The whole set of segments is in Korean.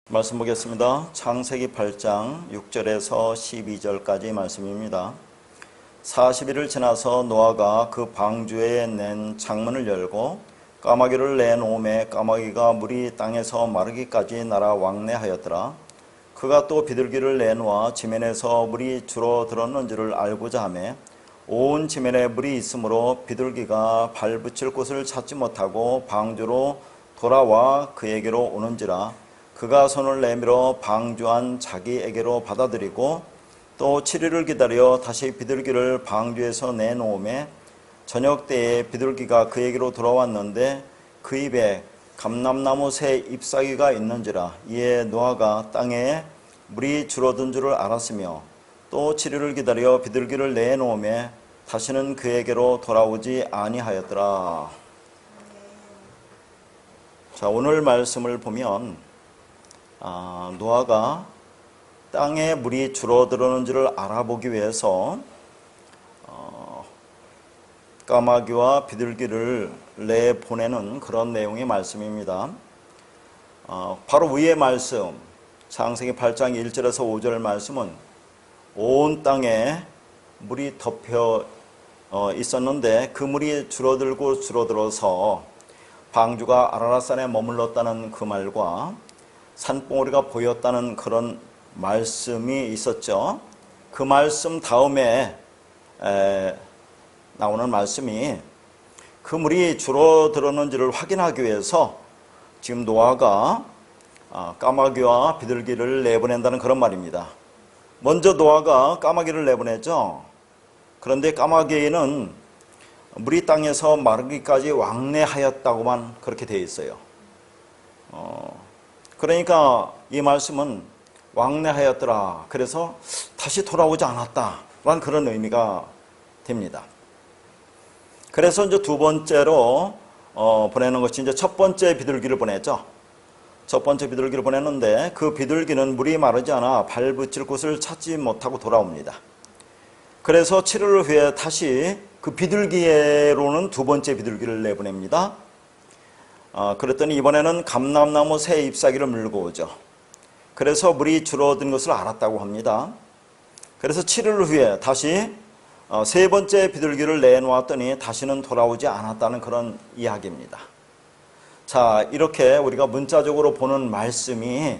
말씀 보겠습니다. 창세기 8장 6절에서 12절까지 말씀입니다. 40일을 지나서 노아가 그 방주에 낸 창문을 열고 까마귀를 내놓음에 까마귀가 물이 땅에서 마르기까지 날아 왕래하였더라. 그가 또 비둘기를 내놓아 지면에서 물이 줄어들었는지를 알고자 하매 온 지면에 물이 있으므로 비둘기가 발붙일 곳을 찾지 못하고 방주로 돌아와 그에게로 오는지라. 그가 손을 내밀어 방주한 자기에게로 받아들이고 또 7일을 기다려 다시 비둘기를 방주에서 내놓음에 저녁 때에 비둘기가 그에게로 돌아왔는데 그 입에 감람나무 새 잎사귀가 있는지라. 이에 노아가 땅에 물이 줄어든 줄을 알았으며 또 7일을 기다려 비둘기를 내놓음에 다시는 그에게로 돌아오지 아니하였더라. 자, 오늘 말씀을 보면 노아가 땅에 물이 줄어들었는지를 알아보기 위해서 까마귀와 비둘기를 내보내는 그런 내용의 말씀입니다. 바로 위의 말씀, 창세기 8장 1절에서 5절 말씀은 온 땅에 물이 덮여 있었는데 그 물이 줄어들어서 방주가 아라랏산에 머물렀다는 그 말과 산봉우리가 보였다는 그런 말씀이 있었죠. 그 말씀 다음에 나오는 말씀이 그 물이 줄어들었는지를 확인하기 위해서 지금 노아가 까마귀와 비둘기를 내보낸다는 그런 말입니다. 먼저 노아가 까마귀를 내보내죠. 그런데 까마귀는 물이 땅에서 마르기까지 왕래하였다고만 그렇게 되어 있어요. 그러니까 이 말씀은 왕래하였더라. 그래서 다시 돌아오지 않았다라는 그런 의미가 됩니다. 그래서 이제 두 번째로 보내는 것이 이제 첫 번째 비둘기를 보냈죠. 첫 번째 비둘기를 보냈는데 그 비둘기는 물이 마르지 않아 발붙일 곳을 찾지 못하고 돌아옵니다. 그래서 7일 후에 다시 그 비둘기로는 두 번째 비둘기를 내보냅니다. 그랬더니 이번에는 감람나무 새 잎사귀를 물고 오죠. 그래서 물이 줄어든 것을 알았다고 합니다. 그래서 7일 후에 다시 세 번째 비둘기를 내놓았더니 다시는 돌아오지 않았다는 그런 이야기입니다. 자, 이렇게 우리가 문자적으로 보는 말씀이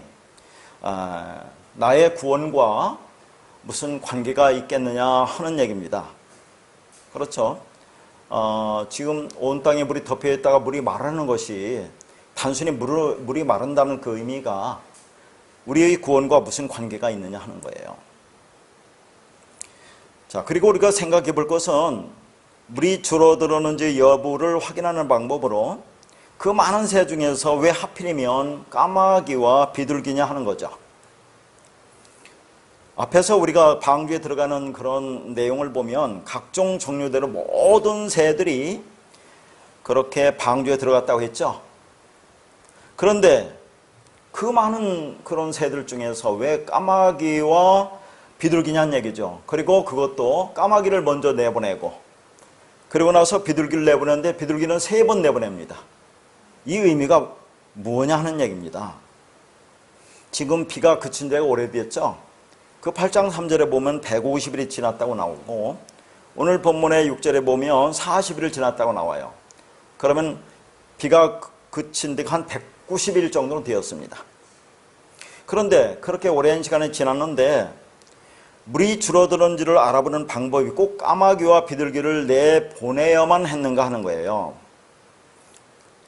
나의 구원과 무슨 관계가 있겠느냐 하는 얘기입니다. 그렇죠? 지금 온 땅에 물이 덮여 있다가 물이 마르는 것이 단순히 물이 마른다는 그 의미가 우리의 구원과 무슨 관계가 있느냐 하는 거예요. 자, 그리고 우리가 생각해 볼 것은 물이 줄어들었는지 여부를 확인하는 방법으로 그 많은 새 중에서 왜 하필이면 까마귀와 비둘기냐 하는 거죠. 앞에서 우리가 방주에 들어가는 그런 내용을 보면 각종 종류대로 모든 새들이 그렇게 방주에 들어갔다고 했죠. 그런데 그 많은 그런 새들 중에서 왜 까마귀와 비둘기냐는 얘기죠. 그리고 그것도 까마귀를 먼저 내보내고 그리고 나서 비둘기를 내보내는데 비둘기는 3번 내보냅니다. 이 의미가 뭐냐 하는 얘기입니다. 지금 비가 그친 지가 오래됐죠. 그 8장 3절에 보면 150일이 지났다고 나오고 오늘 본문의 6절에 보면 40일을 지났다고 나와요. 그러면 비가 그친 데가 한 190일 정도는 되었습니다. 그런데 그렇게 오랜 시간이 지났는데 물이 줄어드는지를 알아보는 방법이 꼭 까마귀와 비둘기를 내보내야만 했는가 하는 거예요.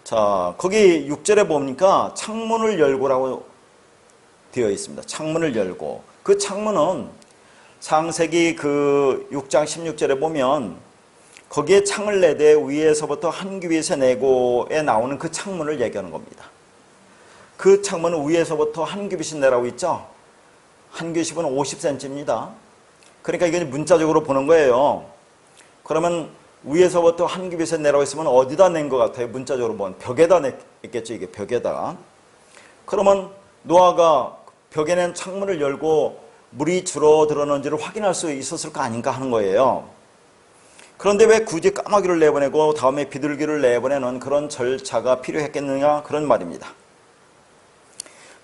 자, 거기 6절에 보니까 창문을 열고라고 되어 있습니다. 창문을 열고. 그 창문은 창세기 그 6장 16절에 보면 거기에 창을 내되 위에서부터 한 규빗에 내고에 나오는 그 창문을 얘기하는 겁니다. 그 창문은 위에서부터 한 규빗이 내라고 있죠. 한 규빗은 50cm입니다. 그러니까 이건 문자적으로 보는 거예요. 그러면 위에서부터 한 규빗에 내라고 했으면 어디다 낸 것 같아요? 문자적으로 보면 벽에다 냈겠죠. 이게 벽에다. 그러면 노아가 벽에 낸 창문을 열고 물이 줄어들었는지를 확인할 수 있었을 거 아닌가 하는 거예요. 그런데 왜 굳이 까마귀를 내보내고 다음에 비둘기를 내보내는 그런 절차가 필요했겠느냐 그런 말입니다.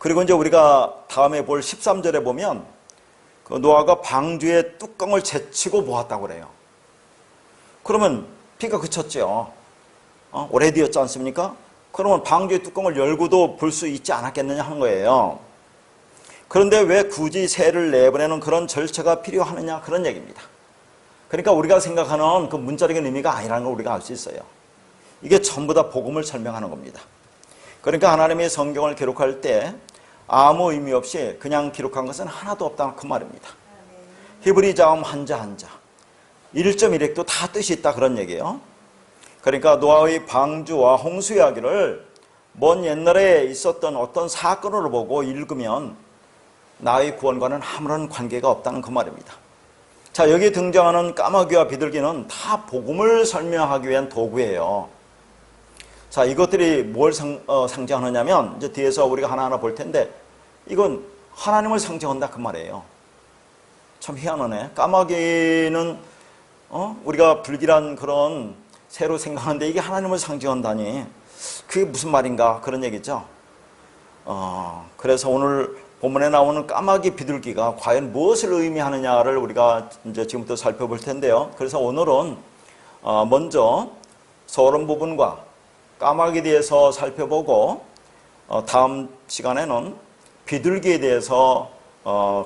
그리고 이제 우리가 다음에 볼 13절에 보면 그 노아가 방주의 뚜껑을 제치고 보았다고 그래요. 그러면 비가 그쳤죠. 오래 되었지 않습니까? 그러면 방주의 뚜껑을 열고도 볼 수 있지 않았겠느냐 하는 거예요. 그런데 왜 굳이 새를 내보내는 그런 절차가 필요하느냐 그런 얘기입니다. 그러니까 우리가 생각하는 그 문자적인 의미가 아니라는 걸 우리가 알 수 있어요. 이게 전부 다 복음을 설명하는 겁니다. 그러니까 하나님의 성경을 기록할 때 아무 의미 없이 그냥 기록한 것은 하나도 없다 그 말입니다. 히브리 자음 한자 한자 1.1획도 다 뜻이 있다 그런 얘기예요. 그러니까 노아의 방주와 홍수 이야기를 먼 옛날에 있었던 어떤 사건으로 보고 읽으면 나의 구원과는 아무런 관계가 없다는 그 말입니다. 자, 여기에 등장하는 까마귀와 비둘기는 다 복음을 설명하기 위한 도구예요. 자, 이것들이 뭘 상징하느냐면 이제 뒤에서 우리가 하나하나 볼 텐데 이건 하나님을 상징한다 그 말이에요. 참 희한하네. 까마귀는 우리가 불길한 그런 새로 생각하는데 이게 하나님을 상징한다니 그게 무슨 말인가 그런 얘기죠. 그래서 오늘 본문에 나오는 까마귀 비둘기가 과연 무엇을 의미하느냐를 우리가 이제 지금부터 살펴볼 텐데요. 그래서 오늘은 먼저 서론 부분과 까마귀에 대해서 살펴보고 다음 시간에는 비둘기에 대해서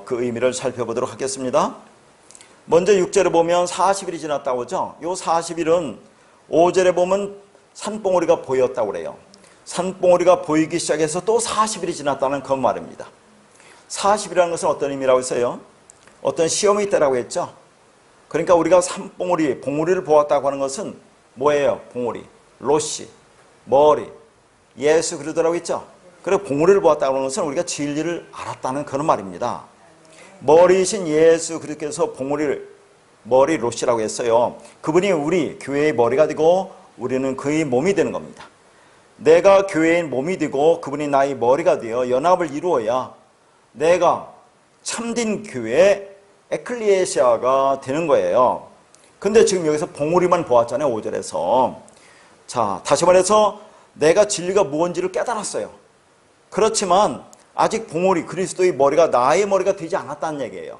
그 의미를 살펴보도록 하겠습니다. 먼저 6절에 보면 40일이 지났다고 하죠. 이 40일은 5절에 보면 산봉우리가 보였다고 그래요. 산봉우리가 보이기 시작해서 또 40일이 지났다는 그 말입니다. 40이라는 것은 어떤 의미라고 했어요? 어떤 시험이 있다라고 했죠. 그러니까 우리가 산봉우리, 봉우리를 보았다고 하는 것은 뭐예요? 봉우리, 로시, 머리, 예수 그리스도라고 했죠. 그리고 봉우리를 보았다고 하는 것은 우리가 진리를 알았다는 그런 말입니다. 머리이신 예수 그리스도께서 봉우리를 머리 로시라고 했어요. 그분이 우리 교회의 머리가 되고 우리는 그의 몸이 되는 겁니다. 내가 교회의 몸이 되고 그분이 나의 머리가 되어 연합을 이루어야 내가 참된 교회 에클리시아가 되는 거예요. 근데 지금 여기서 봉우리만 보았잖아요. 5절에서. 자, 다시 말해서 내가 진리가 무엇인지를 깨달았어요. 그렇지만 아직 봉우리 그리스도의 머리가 나의 머리가 되지 않았다는 얘기예요.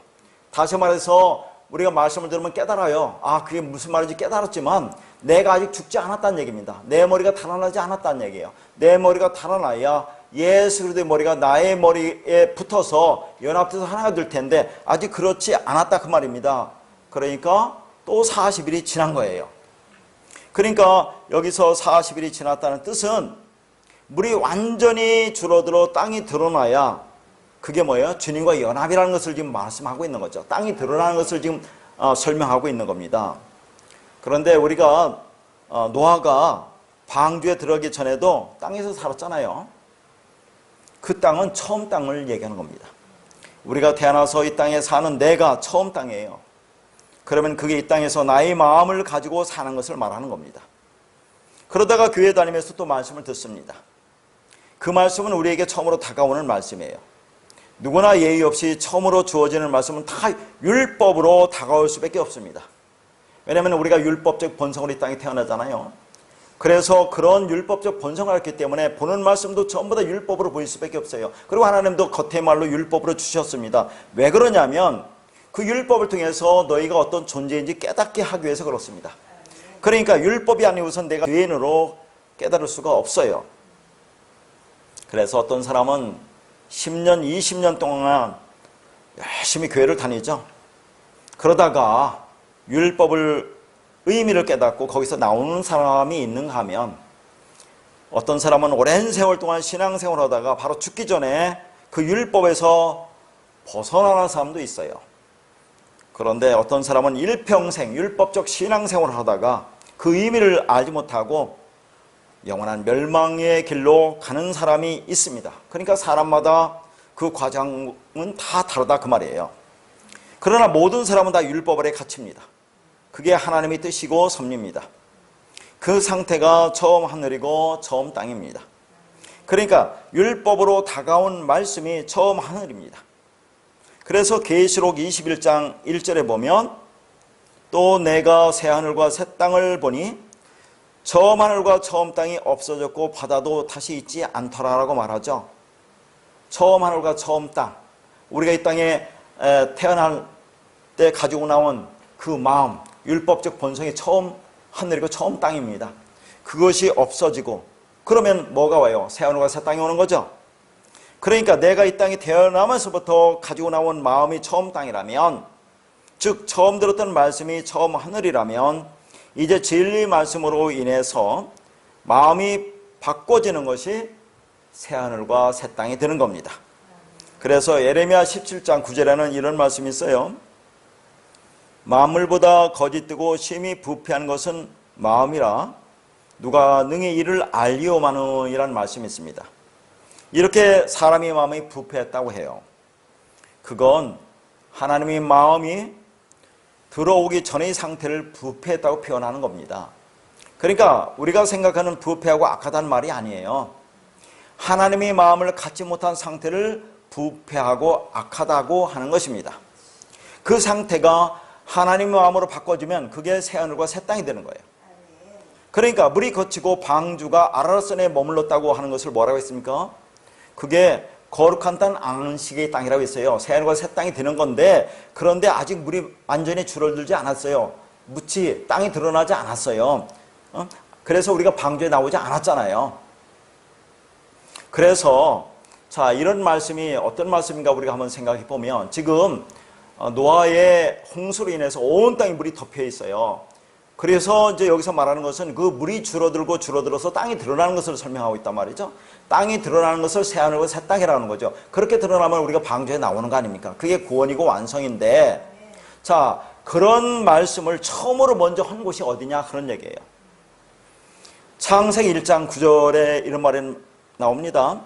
다시 말해서 우리가 말씀을 들으면 깨달아요. 그게 무슨 말인지 깨달았지만 내가 아직 죽지 않았다는 얘기입니다. 내 머리가 달아나지 않았다는 얘기예요. 내 머리가 달아나야 예수 그리스도의 머리가 나의 머리에 붙어서 연합돼서 하나가 될 텐데 아직 그렇지 않았다 그 말입니다. 그러니까 또 40일이 지난 거예요. 그러니까 여기서 40일이 지났다는 뜻은 물이 완전히 줄어들어 땅이 드러나야 그게 뭐예요? 주님과 연합이라는 것을 지금 말씀하고 있는 거죠. 땅이 드러나는 것을 지금 설명하고 있는 겁니다. 그런데 우리가 노아가 방주에 들어가기 전에도 땅에서 살았잖아요. 그 땅은 처음 땅을 얘기하는 겁니다. 우리가 태어나서 이 땅에 사는 내가 처음 땅이에요. 그러면 그게 이 땅에서 나의 마음을 가지고 사는 것을 말하는 겁니다. 그러다가 교회 다니면서 또 말씀을 듣습니다. 그 말씀은 우리에게 처음으로 다가오는 말씀이에요. 누구나 예의 없이 처음으로 주어지는 말씀은 다 율법으로 다가올 수밖에 없습니다. 왜냐하면 우리가 율법적 본성으로 이 땅에 태어나잖아요. 그래서 그런 율법적 본성을 알기 때문에 보는 말씀도 전부 다 율법으로 보일 수밖에 없어요. 그리고 하나님도 겉의 말로 율법으로 주셨습니다. 왜 그러냐면 그 율법을 통해서 너희가 어떤 존재인지 깨닫게 하기 위해서 그렇습니다. 그러니까 율법이 아니고선 내가 죄인으로 깨달을 수가 없어요. 그래서 어떤 사람은 10년, 20년 동안 열심히 교회를 다니죠. 그러다가 율법을 의미를 깨닫고 거기서 나오는 사람이 있는가 하면 어떤 사람은 오랜 세월 동안 신앙생활을 하다가 바로 죽기 전에 그 율법에서 벗어나는 사람도 있어요. 그런데 어떤 사람은 일평생 율법적 신앙생활을 하다가 그 의미를 알지 못하고 영원한 멸망의 길로 가는 사람이 있습니다. 그러니까 사람마다 그 과정은 다 다르다 그 말이에요. 그러나 모든 사람은 다 율법 아래 갇힙니다. 그게 하나님의 뜻이고 섭리입니다. 그 상태가 처음 하늘이고 처음 땅입니다. 그러니까 율법으로 다가온 말씀이 처음 하늘입니다. 그래서 계시록 21장 1절에 보면 또 내가 새 하늘과 새 땅을 보니 처음 하늘과 처음 땅이 없어졌고 바다도 다시 있지 않더라라고 말하죠. 처음 하늘과 처음 땅, 우리가 이 땅에 태어날 때 가지고 나온 그 마음, 율법적 본성이 처음 하늘이고 처음 땅입니다. 그것이 없어지고 그러면 뭐가 와요? 새 하늘과 새 땅이 오는 거죠. 그러니까 내가 이 땅에 태어나면서부터 가지고 나온 마음이 처음 땅이라면, 즉 처음 들었던 말씀이 처음 하늘이라면, 이제 진리 말씀으로 인해서 마음이 바꿔지는 것이 새 하늘과 새 땅이 되는 겁니다. 그래서 예레미야 17장 9절에는 이런 말씀이 있어요. 만물보다 거짓되고 심히 부패한 것은 마음이라 누가 능히 이를 알리오마느이라는 말씀이 있습니다. 이렇게 사람의 마음이 부패했다고 해요. 그건 하나님의 마음이 들어오기 전의 상태를 부패했다고 표현하는 겁니다. 그러니까 우리가 생각하는 부패하고 악하다는 말이 아니에요. 하나님의 마음을 갖지 못한 상태를 부패하고 악하다고 하는 것입니다. 그 상태가 하나님의 마음으로 바꿔주면 그게 새 하늘과 새 땅이 되는 거예요. 그러니까 물이 거치고 방주가 아라라선에 머물렀다고 하는 것을 뭐라고 했습니까? 그게 거룩한 땅 안식의 땅이라고 했어요. 새 하늘과 새 땅이 되는 건데, 그런데 아직 물이 완전히 줄어들지 않았어요. 묻이 땅이 드러나지 않았어요. 그래서 우리가 방주에 나오지 않았잖아요. 그래서 자, 이런 말씀이 어떤 말씀인가 우리가 한번 생각해 보면, 지금 노아의 홍수로 인해서 온 땅이 물이 덮여 있어요. 그래서 이제 여기서 말하는 것은 그 물이 줄어들고 줄어들어서 땅이 드러나는 것을 설명하고 있단 말이죠. 땅이 드러나는 것을 새 하늘과 새 땅이라는 거죠. 그렇게 드러나면 우리가 방주에 나오는 거 아닙니까? 그게 구원이고 완성인데, 자, 그런 말씀을 처음으로 먼저 한 곳이 어디냐, 그런 얘기예요. 창세기 1장 9절에 이런 말이 나옵니다.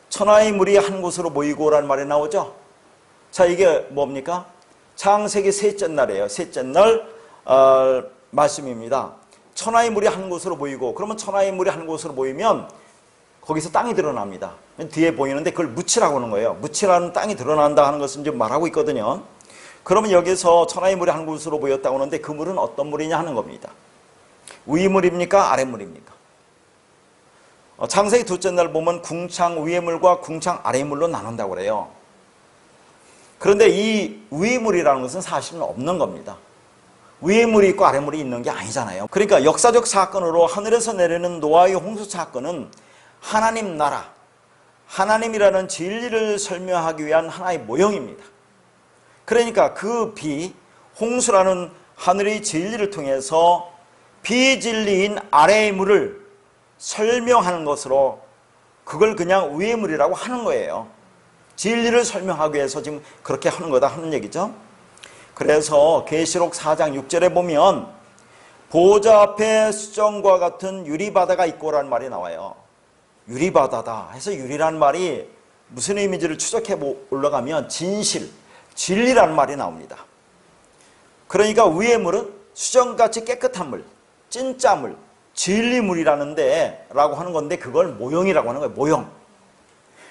천하의 물이 한 곳으로 모이고라는 말이 나오죠. 자, 이게 뭡니까? 창세기 셋째 날이에요. 셋째 날 말씀입니다. 천하의 물이 한 곳으로 모이고, 그러면 천하의 물이 한 곳으로 모이면 거기서 땅이 드러납니다. 뒤에 보이는데 그걸 묻히라고 하는 거예요. 묻히라는 땅이 드러난다 하는 것은 지금 말하고 있거든요. 그러면 여기서 천하의 물이 한 곳으로 모였다고 하는데 그 물은 어떤 물이냐 하는 겁니다. 위물입니까? 아랫물입니까? 창세기 둘째 날 보면 궁창 위의 물과 궁창 아래의 물로 나눈다고 그래요. 그런데 이 위물이라는 것은 사실은 없는 겁니다. 위에 물이 있고 아래 물이 있는 게 아니잖아요. 그러니까 역사적 사건으로 하늘에서 내리는 노아의 홍수 사건은 하나님 나라, 하나님이라는 진리를 설명하기 위한 하나의 모형입니다. 그러니까 그 홍수라는 하늘의 진리를 통해서 비진리인 아래의 물을 설명하는 것으로 그걸 그냥 위의 물이라고 하는 거예요. 진리를 설명하기 위해서 지금 그렇게 하는 거다 하는 얘기죠. 그래서 계시록 4장 6절에 보면 보좌 앞에 수정과 같은 유리바다가 있고라는 말이 나와요. 유리바다다 해서 유리라는 말이 무슨 의미인지를 추적해 올라가면 진실, 진리라는 말이 나옵니다. 그러니까 위의 물은 수정같이 깨끗한 물, 진짜 물, 진리물이라는데 라고 하는 건데 그걸 모형이라고 하는 거예요. 모형.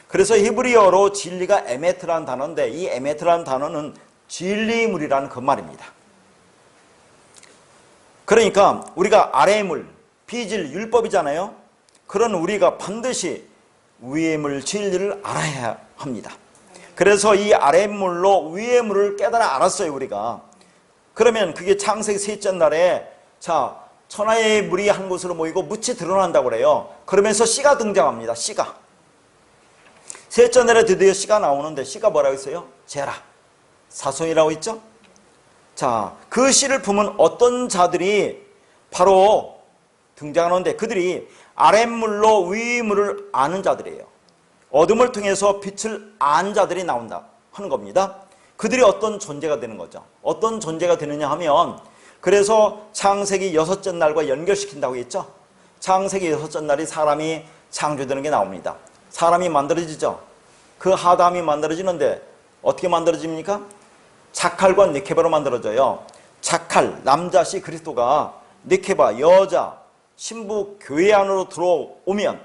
그래서 히브리어로 진리가 에메트라는 단어인데 이 에메트라는 단어는 진리물이라는 그 말입니다. 그러니까 우리가 아래의 물, 비질, 율법이잖아요. 그런 우리가 반드시 위의 물, 진리를 알아야 합니다. 그래서 이 아래의 물로 위의 물을 깨달아 알았어요, 우리가. 그러면 그게 창세기 셋째 날에 자, 천하의 물이 한 곳으로 모이고 묻이 드러난다고 그래요. 그러면서 씨가 등장합니다. 씨가. 셋째 날에 드디어 씨가 나오는데 씨가 뭐라고 했어요? 제라. 사손이라고 있죠? 자, 그 씨를 품은 어떤 자들이 바로 등장하는데 그들이 아랫물로 위물을 아는 자들이에요. 어둠을 통해서 빛을 아는 자들이 나온다 하는 겁니다. 그들이 어떤 존재가 되는 거죠. 어떤 존재가 되느냐 하면 그래서 창세기 여섯째 날과 연결시킨다고 했죠. 창세기 여섯째 날이 사람이 창조되는 게 나옵니다. 사람이 만들어지죠. 그 하담이 만들어지는데 어떻게 만들어집니까? 자칼과 니케바로 만들어져요. 자칼, 남자시 그리스도가 니케바, 여자, 신부 교회 안으로 들어오면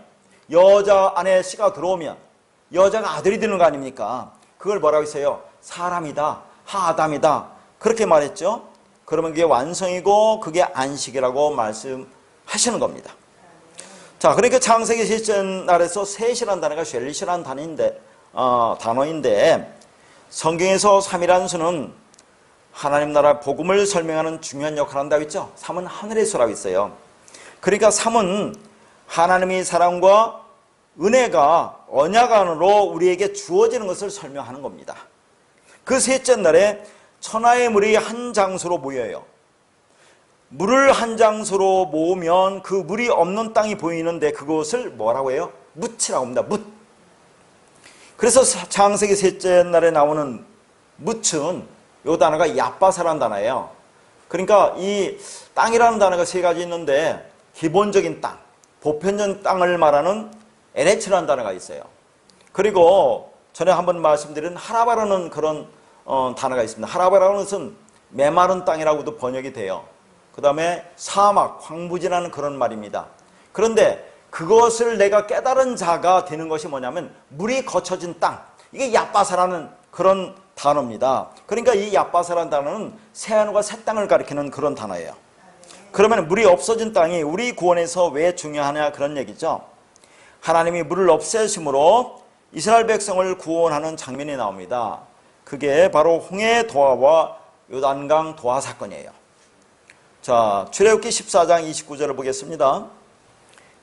여자 안에 씨가 들어오면 여자가 아들이 되는 거 아닙니까? 그걸 뭐라고 했어요? 사람이다, 하담이다 그렇게 말했죠. 그러면 그게 완성이고 그게 안식이라고 말씀하시는 겁니다. 자, 그러니까 창세기 셋째 날에서 셋이라는 단어가 쉘릿이라는 단어인데 단어인데 성경에서 3이라는 수는 하나님 나라 복음을 설명하는 중요한 역할을 한다고 했죠. 3은 하늘의 수라고 있어요. 그러니까 3은 하나님의 사랑과 은혜가 언약 안으로 우리에게 주어지는 것을 설명하는 겁니다. 그 셋째 날에 천하의 물이 한 장소로 모여요. 물을 한 장소로 모으면 그 물이 없는 땅이 보이는데 그것을 뭐라고 해요? 묻이라고 합니다. 묻. 그래서 창세기 셋째 날에 나오는 묻은 이 단어가 야빠사라는 단어예요. 그러니까 이 땅이라는 단어가 세 가지 있는데 기본적인 땅, 보편적인 땅을 말하는 에레츠라는 단어가 있어요. 그리고 전에 한번 말씀드린 하라바라는 그런 단어가 있습니다. 하라바라는 것은 메마른 땅이라고도 번역이 돼요. 그 다음에 사막, 황무지라는 그런 말입니다. 그런데 그것을 내가 깨달은 자가 되는 것이 뭐냐면 물이 거쳐진 땅, 이게 야빠사라는 그런 단어입니다. 그러니까 이 야빠사라는 단어는 새하늘과 새 땅을 가리키는 그런 단어예요. 그러면 물이 없어진 땅이 우리 구원에서 왜 중요하냐 그런 얘기죠. 하나님이 물을 없애심으로 이스라엘 백성을 구원하는 장면이 나옵니다. 그게 바로 홍해 도하와 요단강 도하 사건이에요. 자, 출애굽기 14장 29절을 보겠습니다.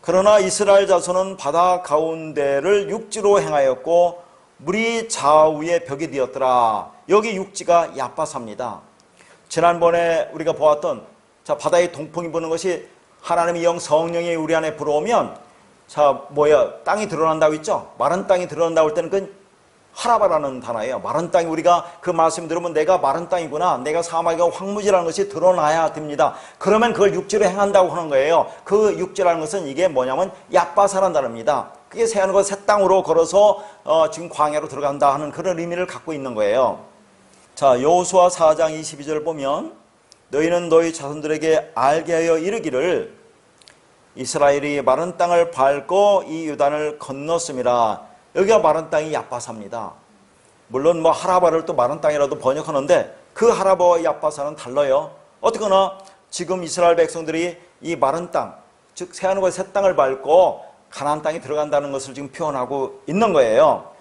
그러나 이스라엘 자손은 바다 가운데를 육지로 행하였고 물이 좌우의 벽이 되었더라. 여기 육지가 야빠사입니다. 지난번에 우리가 보았던 바다의 동풍이 부는 것이 하나님의 영 성령이 우리 안에 불어오면 땅이 드러난다고 했죠. 마른 땅이 드러난다고 할 때는 그 하라바라는 단어예요. 마른 땅이 우리가 그 말씀 들으면 내가 마른 땅이구나, 내가 사막이고 황무지라는 것이 드러나야 됩니다. 그러면 그걸 육지로 행한다고 하는 거예요. 그 육지라는 것은 이게 뭐냐면 야빠사라는 단어입니다. 그게 새하늘과 새 땅으로 걸어서 지금 광야로 들어간다 하는 그런 의미를 갖고 있는 거예요. 자, 여호수아 4장 22절 보면 너희는 너희 자손들에게 알게 하여 이르기를 이스라엘이 마른 땅을 밟고 이 요단을 건넜음이라. 여기가 마른 땅이 야빠사입니다. 물론 하라바를 또 마른 땅이라도 번역하는데 그 하라바와 야빠사는 달라요. 어쨌거나 지금 이스라엘 백성들이 이 마른 땅, 즉 새하늘과 새 땅을 밟고 가나안 땅에 들어간다는 것을 지금 표현하고 있는 거예요.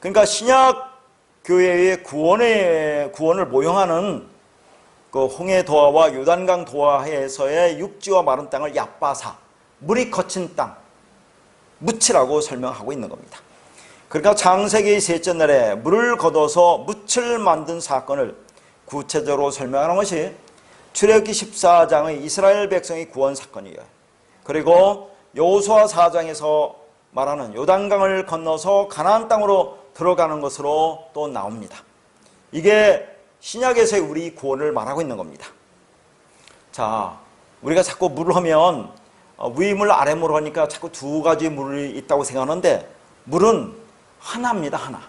그러니까 신약 교회의 구원을 모형하는 그 홍해 도하와 요단강 도하에서의 육지와 마른 땅을 야빠사, 물이 거친 땅, 묻이라고 설명하고 있는 겁니다. 그러니까 창세기 셋째 날에 물을 걷어서 묻을 만든 사건을 구체적으로 설명하는 것이 출애굽기 14장의 이스라엘 백성의 구원 사건이에요. 그리고 여호수아 4장에서 말하는 요단강을 건너서 가나안 땅으로 들어가는 것으로 또 나옵니다. 이게 신약에서의 우리 구원을 말하고 있는 겁니다. 자, 우리가 자꾸 물을 하면 위물 아래물 하니까 자꾸 두 가지 물이 있다고 생각하는데 물은 하나입니다. 하나.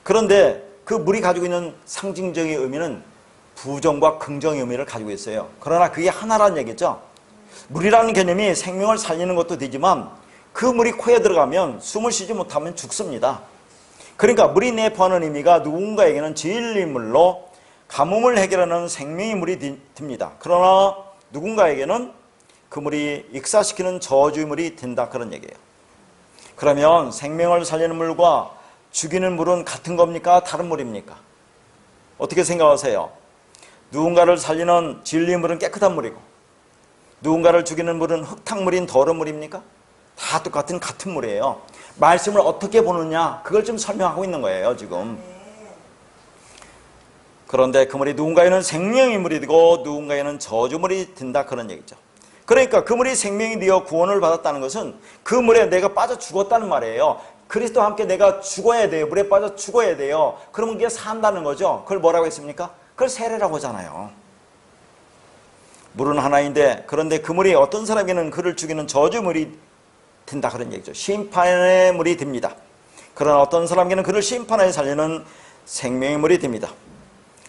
그런데 그 물이 가지고 있는 상징적인 의미는 부정과 긍정의 의미를 가지고 있어요. 그러나 그게 하나라는 얘기죠. 물이라는 개념이 생명을 살리는 것도 되지만 그 물이 코에 들어가면 숨을 쉬지 못하면 죽습니다. 그러니까 물이 내포하는 의미가 누군가에게는 진리물로 가뭄을 해결하는 생명의 물이 됩니다. 그러나 누군가에게는 그 물이 익사시키는 저주의 물이 된다, 그런 얘기예요. 그러면 생명을 살리는 물과 죽이는 물은 같은 겁니까? 다른 물입니까? 어떻게 생각하세요? 누군가를 살리는 진리의 물은 깨끗한 물이고 누군가를 죽이는 물은 흙탕물인 더러운 물입니까? 다 똑같은 같은 물이에요. 말씀을 어떻게 보느냐, 그걸 좀 설명하고 있는 거예요 지금. 그런데 그 물이 누군가에는 생명의 물이 되고 누군가에는 저주물이 된다, 그런 얘기죠. 그러니까 그 물이 생명이 되어 구원을 받았다는 것은 그 물에 내가 빠져 죽었다는 말이에요. 그리스도와 함께 내가 죽어야 돼요. 물에 빠져 죽어야 돼요. 그러면 그게 산다는 거죠. 그걸 뭐라고 했습니까? 그걸 세례라고 하잖아요. 물은 하나인데, 그런데 그 물이 어떤 사람에게는 그를 죽이는 저주물이 된다, 그런 얘기죠. 심판의 물이 됩니다. 그러나 어떤 사람에게는 그를 심판하여 살리는 생명의 물이 됩니다.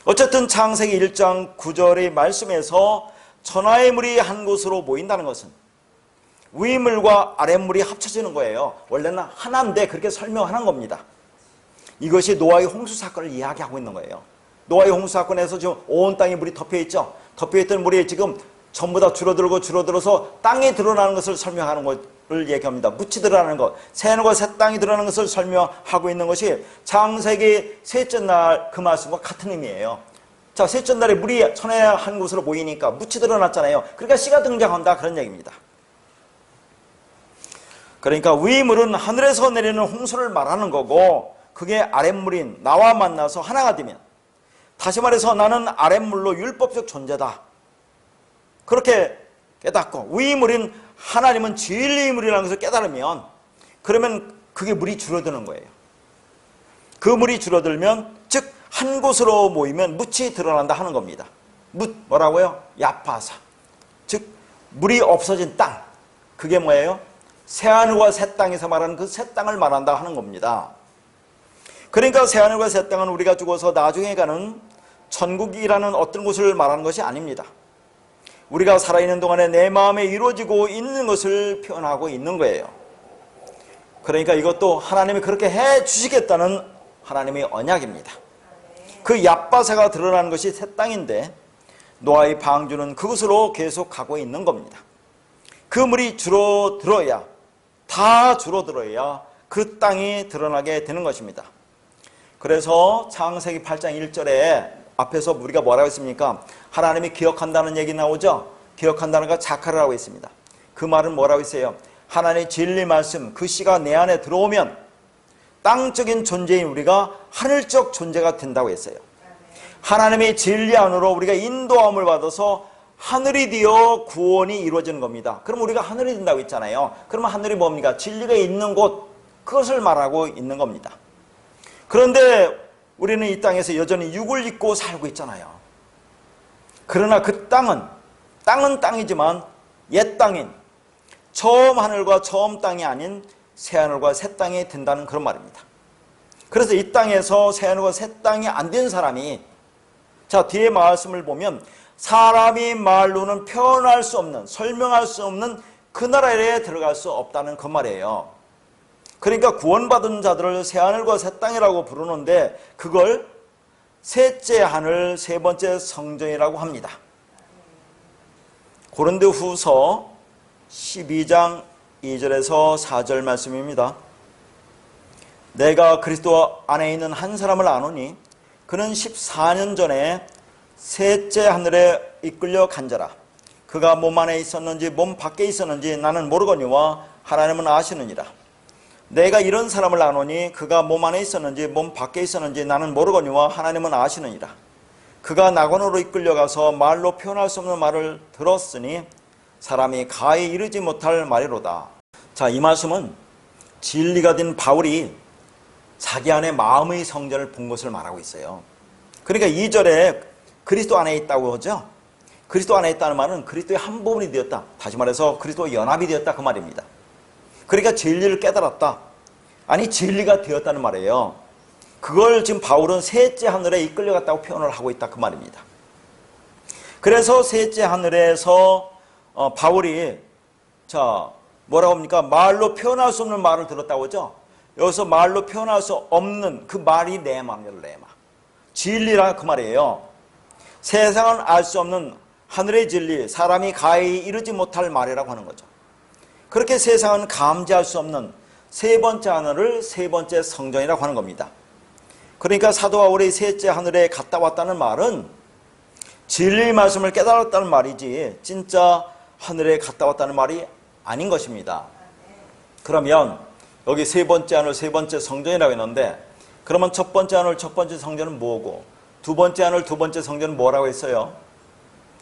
어쨌든 창세기 1장 9절의 말씀에서 천하의 물이 한 곳으로 모인다는 것은 위물과 아랫물이 합쳐지는 거예요. 원래는 하나인데 그렇게 설명하는 겁니다. 이것이 노아의 홍수 사건을 이야기하고 있는 거예요. 노아의 홍수 사건에서 지금 온 땅에 물이 덮여있죠. 덮여있던 물이 지금 전부 다 줄어들어서 땅이 드러나는 것을 설명하는 것을 얘기합니다. 묻이 드러나는 것, 새 하늘과 새 땅이 드러나는 것을 설명하고 있는 것이 창세기 셋째 날 그 말씀과 같은 의미예요. 자, 셋째 날에 물이 천에 한 곳으로 모이니까 묻이 드러났잖아요. 그러니까 씨가 등장한다 그런 얘기입니다. 그러니까 위 물은 하늘에서 내리는 홍수를 말하는 거고, 그게 아랫물인 나와 만나서 하나가 되면, 다시 말해서 나는 아랫물로 율법적 존재다, 그렇게 깨닫고, 위 물인 하나님은 진리의 물이라는 것을 깨달으면, 그러면 그게 물이 줄어드는 거예요. 그 물이 줄어들면, 즉 한 곳으로 모이면 묻이 드러난다 하는 겁니다. 묻 뭐라고요? 야파사, 즉 물이 없어진 땅, 그게 뭐예요? 새하늘과 새 땅에서 말하는 그 새 땅을 말한다 하는 겁니다. 그러니까 새하늘과 새 땅은 우리가 죽어서 나중에 가는 천국이라는 어떤 곳을 말하는 것이 아닙니다. 우리가 살아있는 동안에 내 마음에 이루어지고 있는 것을 표현하고 있는 거예요. 그러니까 이것도 하나님이 그렇게 해 주시겠다는 하나님의 언약입니다. 그 얍바사가 드러나는 것이 새 땅인데, 노아의 방주는 그곳으로 계속 가고 있는 겁니다. 그 물이 줄어들어야, 다 줄어들어야 그 땅이 드러나게 되는 것입니다. 그래서 창세기 8장 1절에 앞에서 우리가 뭐라고 했습니까? 하나님이 기억한다는 얘기 나오죠? 기억한다는 거 자카르라고 했습니다. 그 말은 뭐라고 했어요? 하나님의 진리 말씀, 그 씨가 내 안에 들어오면 땅적인 존재인 우리가 하늘적 존재가 된다고 했어요. 하나님의 진리 안으로 우리가 인도함을 받아서 하늘이 되어 구원이 이루어지는 겁니다. 그럼 우리가 하늘이 된다고 했잖아요. 그러면 하늘이 뭡니까? 진리가 있는 곳, 그것을 말하고 있는 겁니다. 그런데 우리는 이 땅에서 여전히 육을 입고 살고 있잖아요. 그러나 그 땅은 땅이지만 옛 땅인, 처음 하늘과 처음 땅이 아닌 새하늘과 새 땅이 된다는 그런 말입니다. 그래서 이 땅에서 새하늘과 새 땅이 안 된 사람이, 자, 뒤에 말씀을 보면 사람이 말로는 표현할 수 없는, 설명할 수 없는 그 나라에 들어갈 수 없다는 그 말이에요. 그러니까 구원받은 자들을 새하늘과 새 땅이라고 부르는데, 그걸 셋째 하늘, 세 번째 성전이라고 합니다. 고린도후서 12장 2절에서 4절 말씀입니다. 내가 그리스도 안에 있는 한 사람을 아노니 그는 14년 전에 셋째 하늘에 이끌려 간 자라. 그가 몸 안에 있었는지 몸 밖에 있었는지 나는 모르거니와 하나님은 아시느니라. 내가 이런 사람을 아노니 그가 몸 안에 있었는지 몸 밖에 있었는지 나는 모르거니와 하나님은 아시느니라. 그가 낙원으로 이끌려가서 말로 표현할 수 없는 말을 들었으니 사람이 가히 이르지 못할 말이로다. 자, 이 말씀은 진리가 된 바울이 자기 안에 마음의 성전을 본 것을 말하고 있어요. 그러니까 2절에 그리스도 안에 있다고 하죠. 그리스도 안에 있다는 말은 그리스도의 한 부분이 되었다, 다시 말해서 그리스도와 연합이 되었다, 그 말입니다. 그러니까 진리를 깨달았다, 아니 진리가 되었다는 말이에요. 그걸 지금 바울은 셋째 하늘에 이끌려갔다고 표현을 하고 있다, 그 말입니다. 그래서 셋째 하늘에서 바울이 뭐라고 합니까? 말로 표현할 수 없는 말을 들었다고 하죠. 여기서 말로 표현할 수 없는 그 말이 레마입니다. 레마. 진리라 그 말이에요. 세상은 알 수 없는 하늘의 진리, 사람이 가히 이르지 못할 말이라고 하는 거죠. 그렇게 세상은 감지할 수 없는 세 번째 하늘을 세 번째 성전이라고 하는 겁니다. 그러니까 사도 바울이 셋째 하늘에 갔다 왔다는 말은 진리의 말씀을 깨달았다는 말이지 진짜 하늘에 갔다 왔다는 말이 아닌 것입니다. 그러면 여기 세 번째 하늘 세 번째 성전이라고 했는데, 그러면 첫 번째 하늘 첫 번째 성전은 뭐고 두 번째 하늘 두 번째 성전은 뭐라고 했어요?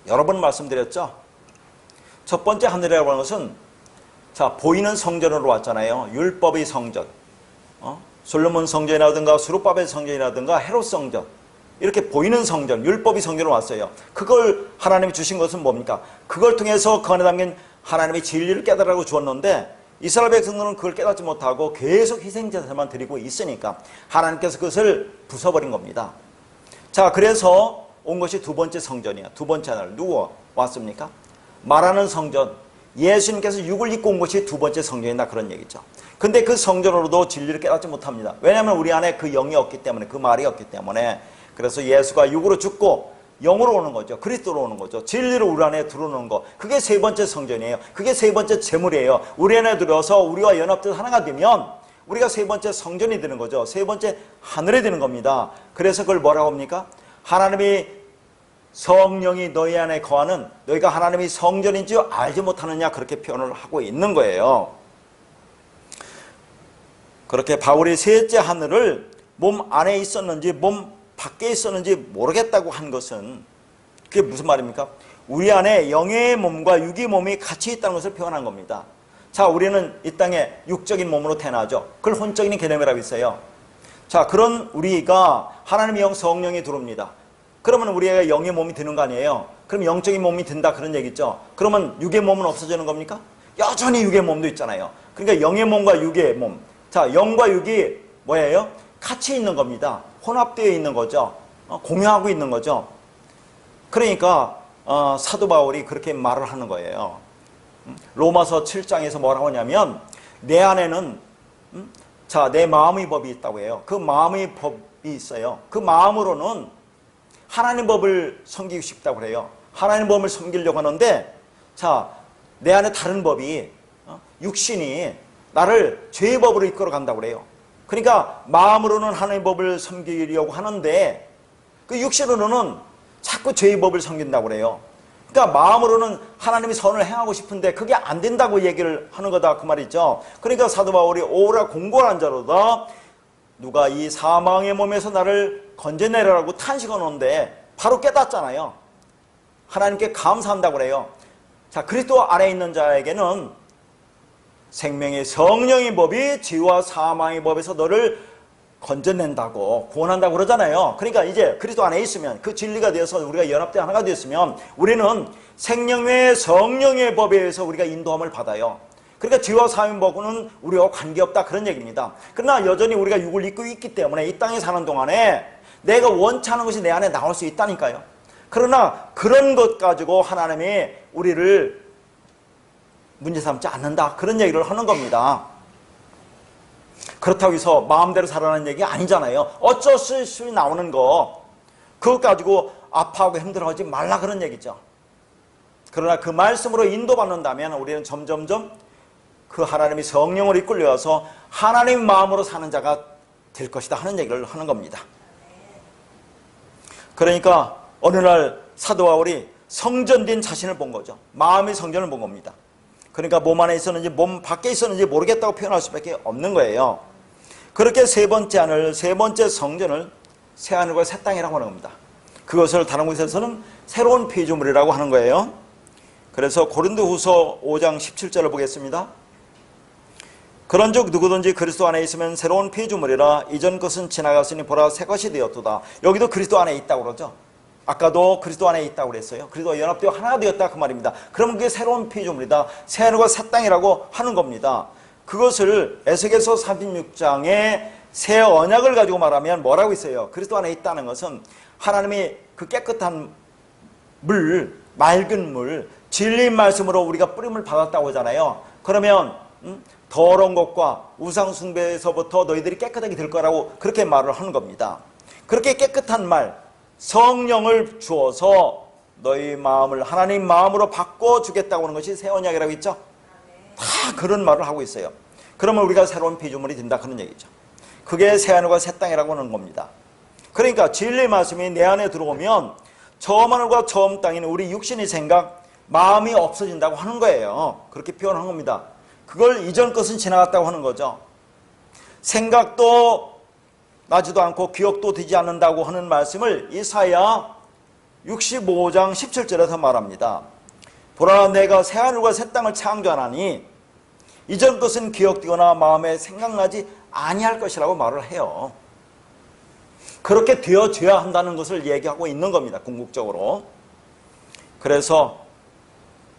여러 번 말씀드렸죠. 첫 번째 하늘이라고 하는 것은 보이는 성전으로 왔잖아요. 율법의 성전, 솔로몬 성전이라든가 수룹바벨 성전이라든가 헤롯 성전, 이렇게 보이는 성전, 율법의 성전으로 왔어요. 그걸 하나님이 주신 것은 뭡니까? 그걸 통해서 그 안에 담긴 하나님의 진리를 깨달으라고 주었는데, 이스라엘 백성들은 그걸 깨닫지 못하고 계속 희생제사만 드리고 있으니까 하나님께서 그것을 부숴버린 겁니다. 자, 그래서 온 것이 두 번째 성전이야. 두 번째 하늘. 누구 왔습니까? 말하는 성전, 예수님께서 육을 입고 온 것이 두 번째 성전이다, 그런 얘기죠. 근데 그 성전으로도 진리를 깨닫지 못합니다. 왜냐하면 우리 안에 그 영이 없기 때문에, 그 말이 없기 때문에. 그래서 예수가 육으로 죽고 영으로 오는 거죠. 그리스도로 오는 거죠. 진리로 우리 안에 들어오는 거. 그게 세 번째 성전이에요. 그게 세 번째 제물이에요. 우리 안에 들어서 우리와 연합돼서 하나가 되면 우리가 세 번째 성전이 되는 거죠. 세 번째 하늘이 되는 겁니다. 그래서 그걸 뭐라고 합니까? 하나님이 성령이 너희 안에 거하는, 너희가 하나님이 성전인 줄 알지 못하느냐, 그렇게 표현을 하고 있는 거예요. 그렇게 바울이 셋째 하늘을 몸 안에 있었는지 몸 밖에 있었는지 모르겠다고 한 것은, 그게 무슨 말입니까? 우리 안에 영의 몸과 육의 몸이 같이 있다는 것을 표현한 겁니다. 자, 우리는 이 땅에 육적인 몸으로 태어나죠. 그걸 혼적인 개념이라고 있어요. 자, 그런 우리가 하나님의 영 성령이 들어옵니다. 그러면 우리가 영의 몸이 되는 거 아니에요? 그럼 영적인 몸이 된다, 그런 얘기죠. 그러면 육의 몸은 없어지는 겁니까? 여전히 육의 몸도 있잖아요. 그러니까 영의 몸과 육의 몸. 자, 영과 육이 뭐예요? 같이 있는 겁니다. 혼합되어 있는 거죠. 공유하고 있는 거죠. 그러니까 사도 바울이 그렇게 말을 하는 거예요. 로마서 7장에서 뭐라고 하냐면, 내 안에는 자, 내 마음의 법이 있다고 해요. 그 마음의 법이 있어요. 그 마음으로는 하나님 법을 섬기고 싶다고 그래요. 하나님 법을 섬기려고 하는데, 자, 내 안에 다른 법이, 육신이 나를 죄의 법으로 이끌어 간다고 그래요. 그러니까 마음으로는 하나님의 법을 섬기려고 하는데 그 육신으로는 자꾸 죄의 법을 섬긴다고 그래요. 그러니까 마음으로는 하나님이 선을 행하고 싶은데 그게 안 된다고 얘기를 하는 거다, 그 말이죠. 그러니까 사도 바울이 오라 공고한 자로다, 누가 이 사망의 몸에서 나를 건져내라고 탄식하는데 바로 깨닫잖아요. 하나님께 감사한다고 그래요. 자, 그리스도 안에 있는 자에게는 생명의 성령의 법이 죄와 사망의 법에서 너를 건져낸다고, 구원한다고 그러잖아요. 그러니까 이제 그리스도 안에 있으면, 그 진리가 되어서 우리가 연합되어 하나가 되었으면 우리는 생명의 성령의 법에 의해서 우리가 인도함을 받아요. 그러니까 죄와 사망의 법은 우리와 관계없다, 그런 얘기입니다. 그러나 여전히 우리가 육을 입고 있기 때문에 이 땅에 사는 동안에 내가 원치 않은 것이 내 안에 나올 수 있다니까요. 그러나 그런 것 가지고 하나님이 우리를 문제 삼지 않는다, 그런 얘기를 하는 겁니다. 그렇다고 해서 마음대로 살아라는 얘기가 아니잖아요. 어쩔 수 없이 나오는 거, 그것 가지고 아파하고 힘들어하지 말라, 그런 얘기죠. 그러나 그 말씀으로 인도받는다면 우리는 점점점 그 하나님이 성령을 이끌려서 하나님 마음으로 사는 자가 될 것이다 하는 얘기를 하는 겁니다. 그러니까 어느 날 사도 바울이 성전된 자신을 본 거죠. 마음의 성전을 본 겁니다. 그러니까 몸 안에 있었는지 몸 밖에 있었는지 모르겠다고 표현할 수밖에 없는 거예요. 그렇게 세 번째 하늘, 세 번째 성전을 새 하늘과 새 땅이라고 하는 겁니다. 그것을 다른 곳에서는 새로운 피조물이라고 하는 거예요. 그래서 고린도후서 5장 17절을 보겠습니다. 그런즉 누구든지 그리스도 안에 있으면 새로운 피조물이라, 이전 것은 지나갔으니 보라 새 것이 되었도다. 여기도 그리스도 안에 있다고 그러죠. 아까도 그리스도 안에 있다고 그랬어요. 그리스도와 연합되어 하나가 되었다, 그 말입니다. 그러면 그게 새로운 피조물이다, 새 하늘과 새 땅이라고 하는 겁니다. 그것을 에스겔서 36장에 새 언약을 가지고 말하면 뭐라고 있어요? 그리스도 안에 있다는 것은 하나님이 그 깨끗한 물, 맑은 물, 진리의 말씀으로 우리가 뿌림을 받았다고 하잖아요. 그러면 더러운 것과 우상 숭배에서부터 너희들이 깨끗하게 될 거라고 그렇게 말을 하는 겁니다. 그렇게 깨끗한 말, 성령을 주어서 너희 마음을 하나님 마음으로 바꿔주겠다고 하는 것이 새 언약이라고 했죠. 다 그런 말을 하고 있어요. 그러면 우리가 새로운 피조물이 된다, 그런 얘기죠. 그게 새 하늘과 새 땅이라고 하는 겁니다. 그러니까 진리의 말씀이 내 안에 들어오면 처음 하늘과 처음 땅인 우리 육신의 생각, 마음이 없어진다고 하는 거예요. 그렇게 표현한 겁니다. 그걸 이전 것은 지나갔다고 하는 거죠. 생각도 나지도 않고 기억도 되지 않는다고 하는 말씀을 이사야 65장 17절에서 말합니다. 보라, 내가 새하늘과 새 땅을 창조하나니 이전 것은 기억되거나 마음에 생각나지 아니할 것이라고 말을 해요. 그렇게 되어져야 한다는 것을 얘기하고 있는 겁니다, 궁극적으로. 그래서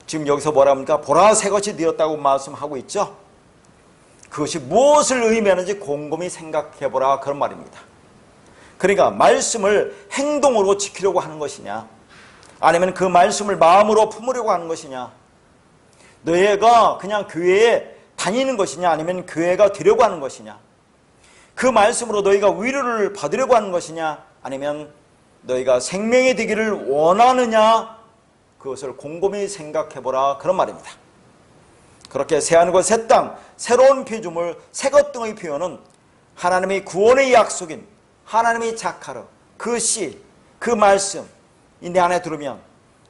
지금 여기서 뭐라 합니까? 보라, 새 것이 되었다고 말씀하고 있죠. 그것이 무엇을 의미하는지 곰곰이 생각해보라, 그런 말입니다. 그러니까 말씀을 행동으로 지키려고 하는 것이냐, 아니면 그 말씀을 마음으로 품으려고 하는 것이냐, 너희가 그냥 교회에 다니는 것이냐, 아니면 교회가 되려고 하는 것이냐, 그 말씀으로 너희가 위로를 받으려고 하는 것이냐, 아니면 너희가 생명이 되기를 원하느냐? 그것을 곰곰이 생각해보라. 그런 말입니다. 그렇게 새하늘과 새 땅, 새로운 피조물, 새것 등의 표현은 하나님의 구원의 약속인 하나님의 자카르, 그 씨, 그 말씀, 이 내 안에 들으면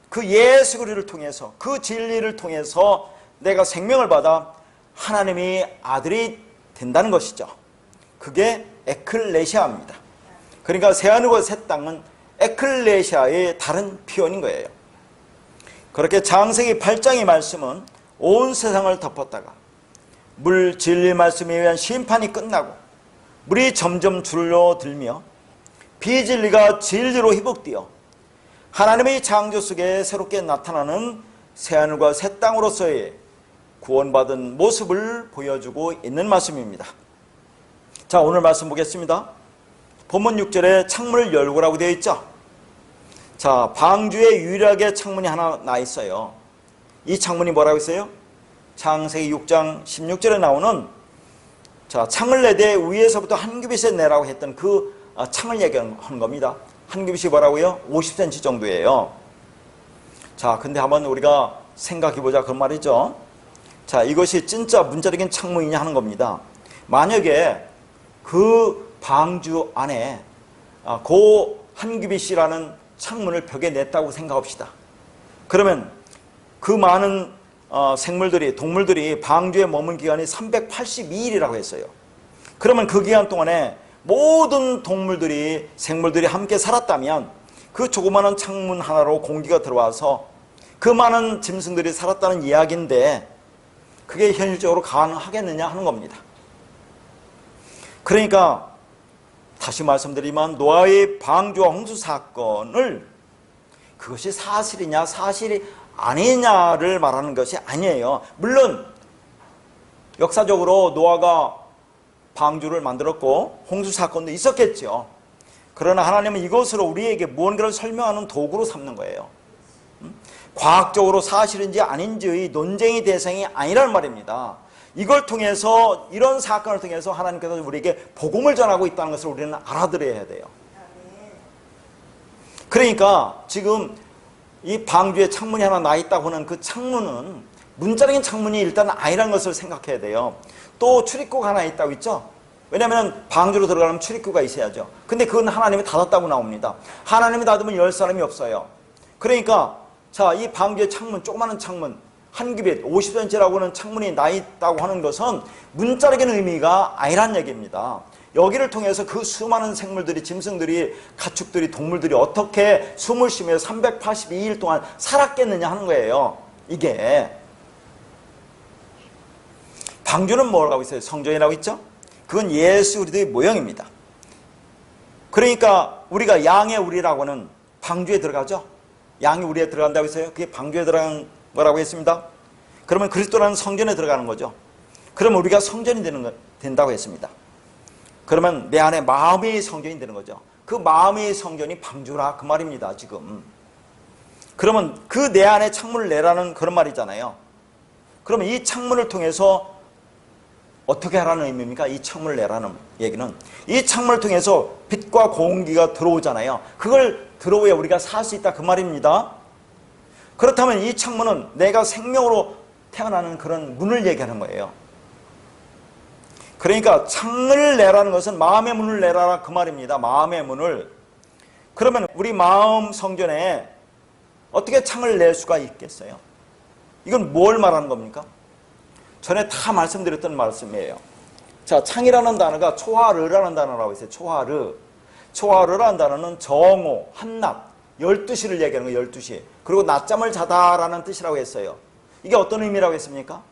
그 예수 그리스도를 통해서, 그 진리를 통해서 내가 생명을 받아 하나님의 아들이 된다는 것이죠. 그게 에클레시아입니다. 그러니까 새하늘과 새 땅은 에클레시아의 다른 표현인 거예요. 그렇게 창세기 8장의 말씀은 온 세상을 덮었다가 물 진리 말씀에 의한 심판이 끝나고 물이 점점 줄어들며 비진리가 진리로 회복되어 하나님의 창조 속에 새롭게 나타나는 새하늘과 새 땅으로서의 구원받은 모습을 보여주고 있는 말씀입니다. 자, 오늘 말씀 보겠습니다. 본문 6절에 창문을 열고라고 되어 있죠. 자, 방주에 유일하게 창문이 하나 나 있어요. 이 창문이 뭐라고 있어요? 창세기 6장 16절에 나오는, 자, 창을 내되 위에서부터 한 규빗에 내라고 했던 그 창을 얘기하는 겁니다. 한 규빗이 뭐라고요? 50cm 정도예요. 자, 근데 한번 우리가 생각해보자, 그런 말이죠. 자, 이것이 진짜 문자적인 창문이냐 하는 겁니다. 만약에 그 방주 안에 그 한 규빗이라는 창문을 벽에 냈다고 생각합시다. 그러면 그 많은 생물들이, 동물들이 방주에 머문 기간이 382일이라고 했어요. 그러면 그 기간 동안에 모든 동물들이, 생물들이 함께 살았다면 그 조그마한 창문 하나로 공기가 들어와서 그 많은 짐승들이 살았다는 이야기인데 그게 현실적으로 가능하겠느냐 하는 겁니다. 그러니까 다시 말씀드리면 노아의 방주와 홍수 사건을 그것이 사실이냐 사실이 아니냐를 말하는 것이 아니에요. 물론 역사적으로 노아가 방주를 만들었고 홍수 사건도 있었겠죠. 그러나 하나님은 이것으로 우리에게 무언가를 설명하는 도구로 삼는 거예요. 과학적으로 사실인지 아닌지의 논쟁의 대상이 아니란 말입니다. 이걸 통해서, 이런 사건을 통해서 하나님께서 우리에게 복음을 전하고 있다는 것을 우리는 알아들어야 돼요. 그러니까 지금 이 방주에 창문이 하나 나 있다고 하는 그 창문은 문자적인 창문이 일단 아니라는 것을 생각해야 돼요. 또 출입구가 하나 있다고 있죠. 왜냐하면 방주로 들어가려면 출입구가 있어야죠. 근데 그건 하나님이 닫았다고 나옵니다. 하나님이 닫으면 열 사람이 없어요. 그러니까 자, 이 방주의 창문, 조그마한 창문 한 규빗 50cm라고 하는 창문이 나 있다고 하는 것은 문자적인 의미가 아니란 얘기입니다. 여기를 통해서 그 수많은 생물들이, 짐승들이, 가축들이, 동물들이 어떻게 숨을 쉬며 382일 동안 살았겠느냐 하는 거예요. 이게 방주는 뭐라고 있어요? 성전이라고 있죠? 그건 예수 그리스도의 모형입니다. 그러니까 우리가 양의 우리라고 하는 방주에 들어가죠? 양이 우리에 들어간다고 했어요. 그게 방주에 들어간 거라고 했습니다. 그러면 그리스도라는 성전에 들어가는 거죠. 그러면 우리가 성전이 된다고 했습니다. 그러면 내 안에 마음의 성전이 되는 거죠. 그 마음의 성전이 방주라, 그 말입니다. 지금 그러면 그 내 안에 창문을 내라는 그런 말이잖아요. 그러면 이 창문을 통해서 어떻게 하라는 의미입니까? 이 창문을 내라는 얘기는 이 창문을 통해서 빛과 공기가 들어오잖아요. 그걸 들어오야 우리가 살 수 있다, 그 말입니다. 그렇다면 이 창문은 내가 생명으로 태어나는 그런 문을 얘기하는 거예요. 그러니까 창을 내라는 것은 마음의 문을 내라라, 그 말입니다. 마음의 문을. 그러면 우리 마음 성전에 어떻게 창을 낼 수가 있겠어요? 이건 뭘 말하는 겁니까? 전에 다 말씀드렸던 말씀이에요. 자, 창이라는 단어가 초하르라는 단어라고 있어요. 초하르. 초하르라는 단어는 정오, 한낮, 12시를 얘기하는 거예요. 12시. 그리고 낮잠을 자다라는 뜻이라고 했어요. 이게 어떤 의미라고 했습니까?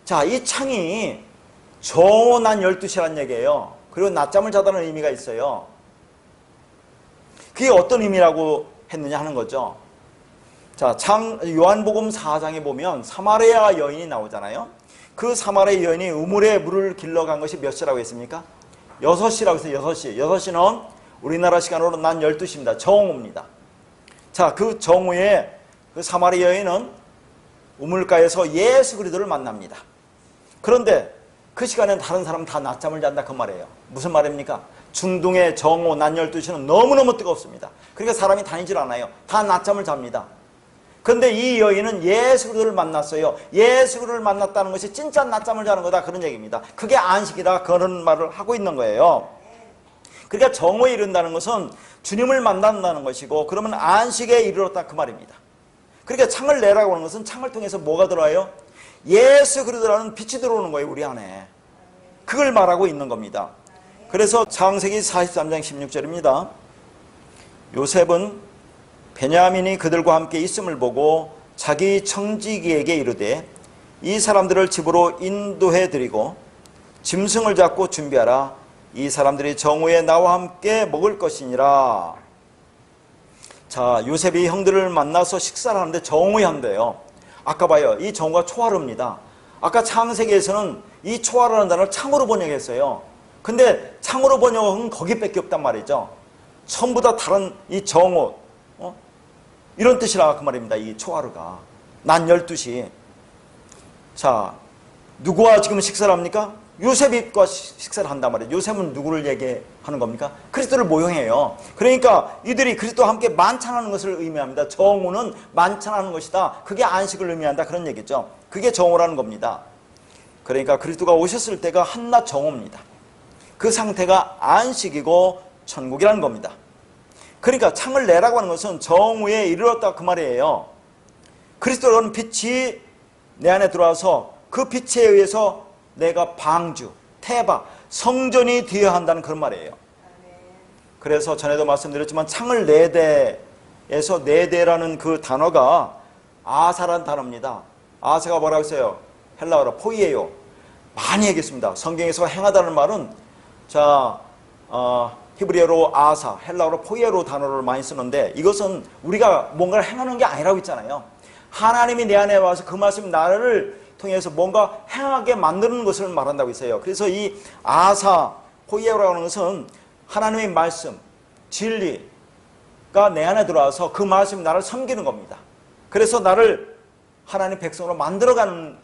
자, 이 창이 정오 난 12시라는 얘기예요. 그리고 낮잠을 자다는 의미가 있어요. 그게 어떤 의미라고 했느냐 하는 거죠. 자, 요한복음 4장에 보면 사마리아 여인이 나오잖아요. 그 사마리아 여인이 우물에 물을 길러간 것이 몇 시라고 했습니까? 6시라고 했어요. 6시. 6시는 우리나라 시간으로 난 12시입니다. 정오입니다. 자, 그 정오에 그 사마리아 여인은 우물가에서 예수 그리스도를 만납니다. 그런데 그 시간에는 다른 사람은 다 낮잠을 잔다, 그 말이에요. 무슨 말입니까? 중동의 정오 낮 12시는 너무너무 뜨겁습니다. 그러니까 사람이 다니질 않아요. 다 낮잠을 잡니다. 그런데 이 여인은 예수 그리스도를 만났어요. 예수 그리스도를 만났다는 것이 진짜 낮잠을 자는 거다, 그런 얘기입니다. 그게 안식이다, 그런 말을 하고 있는 거예요. 그러니까 정오에 이른다는 것은 주님을 만난다는 것이고, 그러면 안식에 이르렀다, 그 말입니다. 그러니까 창을 내라고 하는 것은 창을 통해서 뭐가 들어와요? 예수 그리스도라는 빛이 들어오는 거예요, 우리 안에. 그걸 말하고 있는 겁니다. 그래서 창세기 43장 16절입니다. 요셉은 베냐민이 그들과 함께 있음을 보고 자기 청지기에게 이르되 이 사람들을 집으로 인도해 드리고 짐승을 잡고 준비하라. 이 사람들이 정오에 나와 함께 먹을 것이니라. 자, 요셉이 형들을 만나서 식사를 하는데 정오에 한대요. 아까 봐요. 이 정오가 초하루입니다. 아까 창세기에서는 이 초하루라는 단어를 창으로 번역했어요. 근데 창으로 번역은 거기밖에 없단 말이죠. 전부 다 다른 이 정오, 이런 뜻이라 그 말입니다. 이 초하루가 낮 12시. 자, 누구와 지금 식사를 합니까? 요셉과 식사를 한단 말이에요. 요셉은 누구를 얘기하는 겁니까? 그리스도를 모형해요. 그러니까 이들이 그리스도와 함께 만찬하는 것을 의미합니다. 정오는 만찬하는 것이다. 그게 안식을 의미한다, 그런 얘기죠. 그게 정오라는 겁니다. 그러니까 그리스도가 오셨을 때가 한낮 정오입니다. 그 상태가 안식이고 천국이라는 겁니다. 그러니까 창을 내라고 하는 것은 정오에 이르렀다, 그 말이에요. 그리스도라는 빛이 내 안에 들어와서 그 빛에 의해서 내가 방주, 태바, 성전이 되어야 한다는 그런 말이에요. 그래서 전에도 말씀드렸지만 창을 네 대에서 네 대라는 그 단어가 아사라는 단어입니다. 아사가 뭐라고 했어요? 헬라어로 포이에요. 많이 얘기했습니다. 성경에서 행하다는 말은 히브리어로 아사, 헬라어로 포이에로 단어를 많이 쓰는데, 이것은 우리가 뭔가를 행하는 게 아니라고 했잖아요. 하나님이 내 안에 와서 그 말씀 나를 통해서 뭔가 행하게 만드는 것을 말한다고 했어요. 그래서 이 아사, 포이에로라고 하는 것은 하나님의 말씀, 진리가 내 안에 들어와서 그 말씀이 나를 섬기는 겁니다. 그래서 나를 하나님 백성으로 만들어가는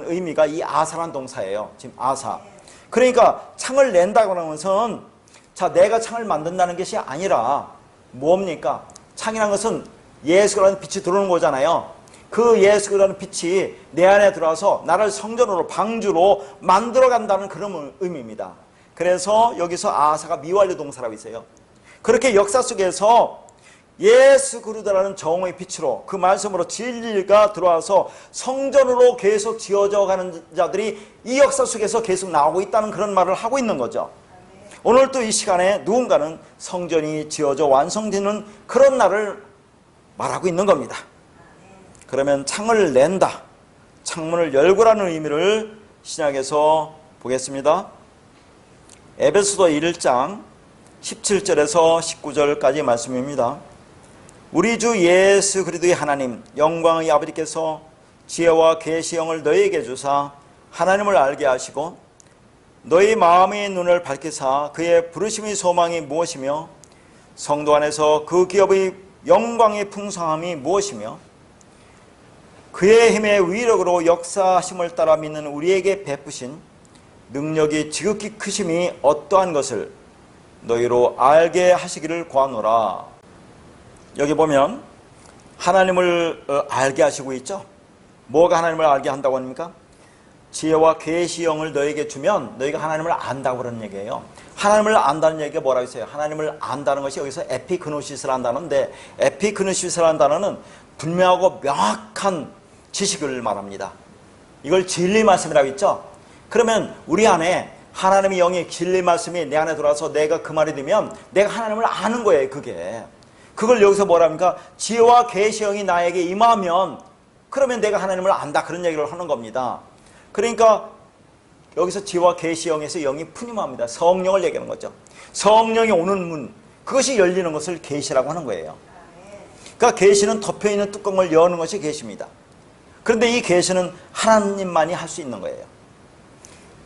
의미가 이 아사라는 동사예요. 지금 아사. 그러니까 창을 낸다고 하는 것은, 자, 내가 창을 만든다는 것이 아니라 뭡니까? 창이라는 것은 예수라는 빛이 들어오는 거잖아요. 그 예수라는 빛이 내 안에 들어와서 나를 성전으로, 방주로 만들어간다는 그런 의미입니다. 그래서 여기서 아사가 미완료 동사라고 있어요. 그렇게 역사 속에서 예수 그리스도라는 정오의 빛으로, 그 말씀으로 진리가 들어와서 성전으로 계속 지어져 가는 자들이 이 역사 속에서 계속 나오고 있다는 그런 말을 하고 있는 거죠. 오늘 또 이 시간에 누군가는 성전이 지어져 완성되는 그런 날을 말하고 있는 겁니다. 그러면 창을 낸다, 창문을 열고라는 의미를 신약에서 보겠습니다. 에베소서 1장 17절에서 19절까지 말씀입니다. 우리 주 예수 그리스도의 하나님 영광의 아버지께서 지혜와 계시형을 너희에게 주사 하나님을 알게 하시고 너희 마음의 눈을 밝히사 그의 부르심의 소망이 무엇이며 성도 안에서 그 기업의 영광의 풍성함이 무엇이며 그의 힘의 위력으로 역사하심을 따라 믿는 우리에게 베푸신 능력이 지극히 크심이 어떠한 것을 너희로 알게 하시기를 구하노라. 여기 보면 하나님을 알게 하시고 있죠. 뭐가 하나님을 알게 한다고 합니까? 지혜와 계시형을 너에게 주면 너희가 하나님을 안다고 그런 얘기예요. 하나님을 안다는 얘기가 뭐라고 했어요? 하나님을 안다는 것이 여기서 에피그노시스라는 단어인데, 에피그노시스라는 단어는 분명하고 명확한 지식을 말합니다. 이걸 진리 말씀이라고 했죠. 그러면 우리 안에 하나님의 영이 진리 말씀이 내 안에 들어와서 내가 그 말이 되면 내가 하나님을 아는 거예요. 그걸 여기서 뭐랍니까? 지혜와 계시형이 나에게 임하면 그러면 내가 하나님을 안다, 그런 얘기를 하는 겁니다. 그러니까 여기서 지혜와 계시형에서 영이 푸임합니다. 성령을 얘기하는 거죠. 성령이 오는 문, 그것이 열리는 것을 계시라고 하는 거예요. 그러니까 계시는 덮여있는 뚜껑을 여는 것이 계시입니다. 그런데 이 계시는 하나님만이 할 수 있는 거예요.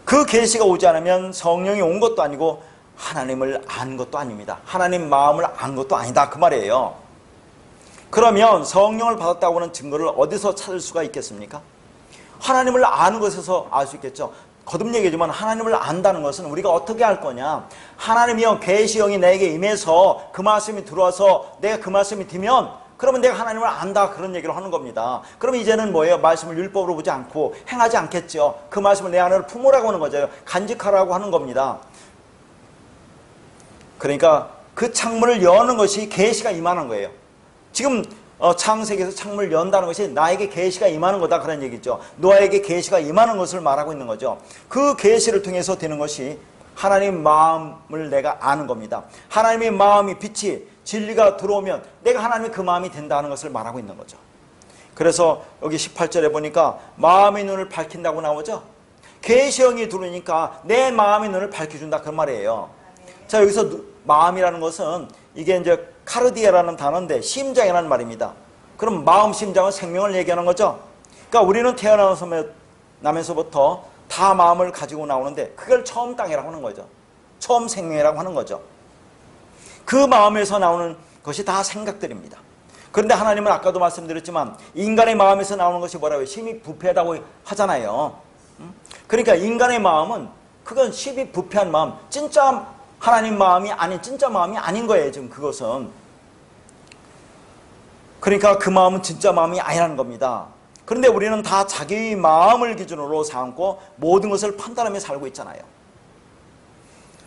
그 계시가 오지 않으면 성령이 온 것도 아니고 하나님을 안 것도 아닙니다. 하나님 마음을 안 것도 아니다, 그 말이에요. 그러면 성령을 받았다고 하는 증거를 어디서 찾을 수가 있겠습니까? 하나님을 아는 것에서 알 수 있겠죠. 거듭 얘기지만 하나님을 안다는 것은 우리가 어떻게 할 거냐, 하나님이여 계시형이 내게 임해서 그 말씀이 들어와서 내가 그 말씀이 되면 그러면 내가 하나님을 안다, 그런 얘기를 하는 겁니다. 그러면 이제는 뭐예요? 말씀을 율법으로 보지 않고 행하지 않겠죠. 그 말씀을 내 안으로 품으라고 하는 거죠. 간직하라고 하는 겁니다. 그러니까 그 창문을 여는 것이 계시가 임하는 거예요. 지금 창세기에서 창문을 연다는 것이 나에게 계시가 임하는 거다, 그런 얘기죠. 노아에게 계시가 임하는 것을 말하고 있는 거죠. 그 계시를 통해서 되는 것이 하나님 마음을 내가 아는 겁니다. 하나님의 마음이 빛이 진리가 들어오면 내가 하나님의 그 마음이 된다는 것을 말하고 있는 거죠. 그래서 여기 18절에 보니까 마음의 눈을 밝힌다고 나오죠. 계시형이 들어오니까 내 마음의 눈을 밝혀준다, 그 말이에요. 자, 여기서 마음이라는 것은 이게 이제 카르디아라는 단어인데 심장이라는 말입니다. 그럼 마음, 심장은 생명을 얘기하는 거죠. 그러니까 우리는 태어나면서부터 다 마음을 가지고 나오는데 그걸 처음 땅이라고 하는 거죠. 처음 생명이라고 하는 거죠. 그 마음에서 나오는 것이 다 생각들입니다. 그런데 하나님은 아까도 말씀드렸지만 인간의 마음에서 나오는 것이 뭐라고요? 심히 부패하다고 하잖아요. 그러니까 인간의 마음은 그건 심히 부패한 마음, 진짜 하나님 마음이 아닌, 진짜 마음이 아닌 거예요, 지금 그것은. 그러니까 그 마음은 진짜 마음이 아니라는 겁니다. 그런데 우리는 다 자기 마음을 기준으로 삼고 모든 것을 판단하며 살고 있잖아요.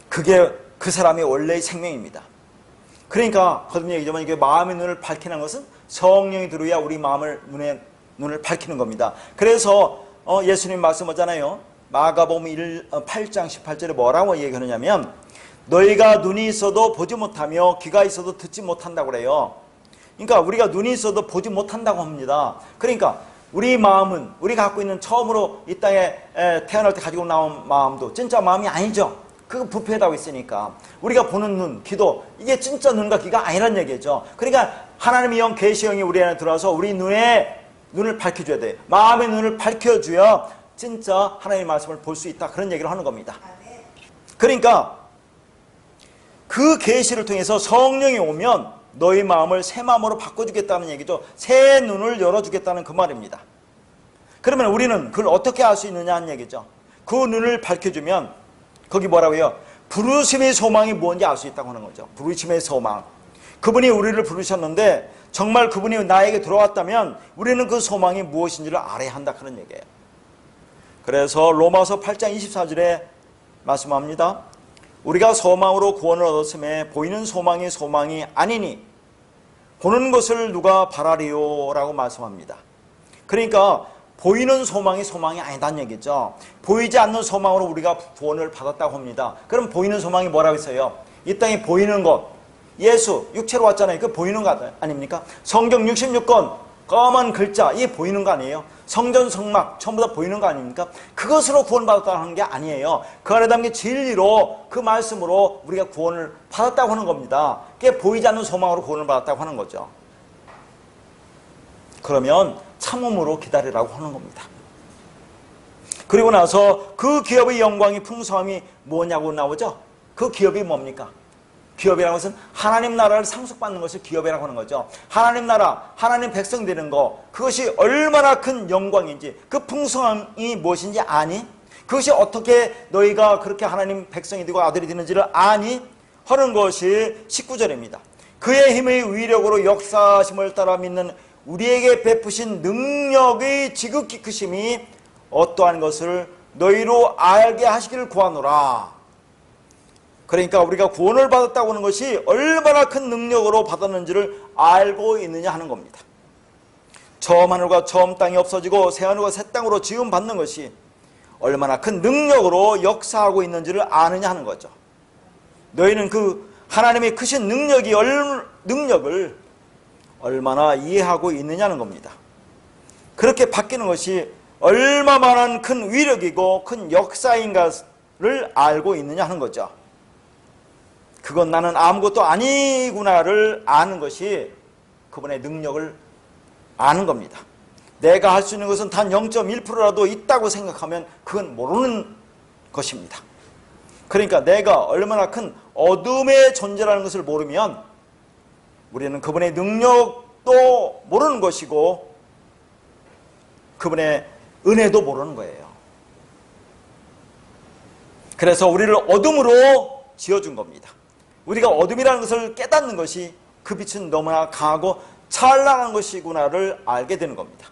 그게 그 사람의 원래의 생명입니다. 그러니까 거듭 얘기지만 이게 마음의 눈을 밝히는 것은 성령이 들어야 우리 마음을 눈을 밝히는 겁니다. 그래서 예수님 말씀하잖아요. 마가복음 8장 18절에 뭐라고 얘기하느냐면 너희가 눈이 있어도 보지 못하며 귀가 있어도 듣지 못한다고 그래요. 그러니까 우리가 눈이 있어도 보지 못한다고 합니다. 그러니까 우리 마음은 우리가 갖고 있는 처음으로 이 땅에 태어날 때 가지고 나온 마음도 진짜 마음이 아니죠. 그거 부패하다고 있으니까 우리가 보는 눈, 귀도 이게 진짜 눈과 귀가 아니란 얘기죠. 그러니까 하나님의 영, 계시형이 우리 안에 들어와서 우리 눈을 밝혀줘야 돼요. 마음의 눈을 밝혀줘야 진짜 하나님의 말씀을 볼 수 있다, 그런 얘기를 하는 겁니다. 그러니까 그 계시를 통해서 성령이 오면 너희 마음을 새 마음으로 바꿔주겠다는 얘기죠. 새 눈을 열어주겠다는 그 말입니다. 그러면 우리는 그걸 어떻게 알 수 있느냐 하는 얘기죠. 그 눈을 밝혀주면 거기 뭐라고요? 부르심의 소망이 뭔지 알 수 있다고 하는 거죠. 부르심의 소망. 그분이 우리를 부르셨는데 정말 그분이 나에게 들어왔다면 우리는 그 소망이 무엇인지를 알아야 한다, 그런 얘기예요. 그래서 로마서 8장 24절에 말씀합니다. 우리가 소망으로 구원을 얻었음에 보이는 소망이 소망이 아니니 보는 것을 누가 바라리요? 라고 말씀합니다. 그러니까 보이는 소망이 소망이 아니다는 얘기죠. 보이지 않는 소망으로 우리가 구원을 받았다고 합니다. 그럼 보이는 소망이 뭐라고 했어요? 이 땅에 보이는 것, 예수 육체로 왔잖아요. 그 보이는 거 아닙니까? 성경 66권 검은 글자, 이게 보이는 거 아니에요? 성전 성막 전부 다 보이는 거 아닙니까? 그것으로 구원받았다는 게 아니에요. 그 안에 담긴 진리로, 그 말씀으로 우리가 구원을 받았다고 하는 겁니다. 그게 보이지 않는 소망으로 구원을 받았다고 하는 거죠. 그러면 참음으로 기다리라고 하는 겁니다. 그리고 나서 그 기업의 영광이 풍성함이 뭐냐고 나오죠. 그 기업이 뭡니까? 기업이라는 것은 하나님 나라를 상속받는 것을 기업이라고 하는 거죠. 하나님 나라, 하나님 백성 되는 거, 그것이 얼마나 큰 영광인지, 그 풍성함이 무엇인지 아니? 그것이 어떻게 너희가 그렇게 하나님 백성이 되고 아들이 되는지를 아니? 하는 것이 19절입니다. 그의 힘의 위력으로 역사심을 따라 믿는 우리에게 베푸신 능력의 지극히 크심이 어떠한 것을 너희로 알게 하시기를 구하노라. 그러니까 우리가 구원을 받았다고 하는 것이 얼마나 큰 능력으로 받았는지를 알고 있느냐 하는 겁니다. 처음 하늘과 처음 땅이 없어지고 새 하늘과 새 땅으로 지음 받는 것이 얼마나 큰 능력으로 역사하고 있는지를 아느냐 하는 거죠. 너희는 그 하나님의 크신 능력을 얼마나 이해하고 있느냐는 겁니다. 그렇게 바뀌는 것이 얼마만한 큰 위력이고 큰 역사인가를 알고 있느냐 하는 거죠. 그건 나는 아무것도 아니구나를 아는 것이 그분의 능력을 아는 겁니다. 내가 할 수 있는 것은 단 0.1%라도 있다고 생각하면 그건 모르는 것입니다. 그러니까 내가 얼마나 큰 어둠의 존재라는 것을 모르면 우리는 그분의 능력도 모르는 것이고 그분의 은혜도 모르는 거예요. 그래서 우리를 어둠으로 지어준 겁니다. 우리가 어둠이라는 것을 깨닫는 것이 그 빛은 너무나 강하고 찬란한 것이구나를 알게 되는 겁니다.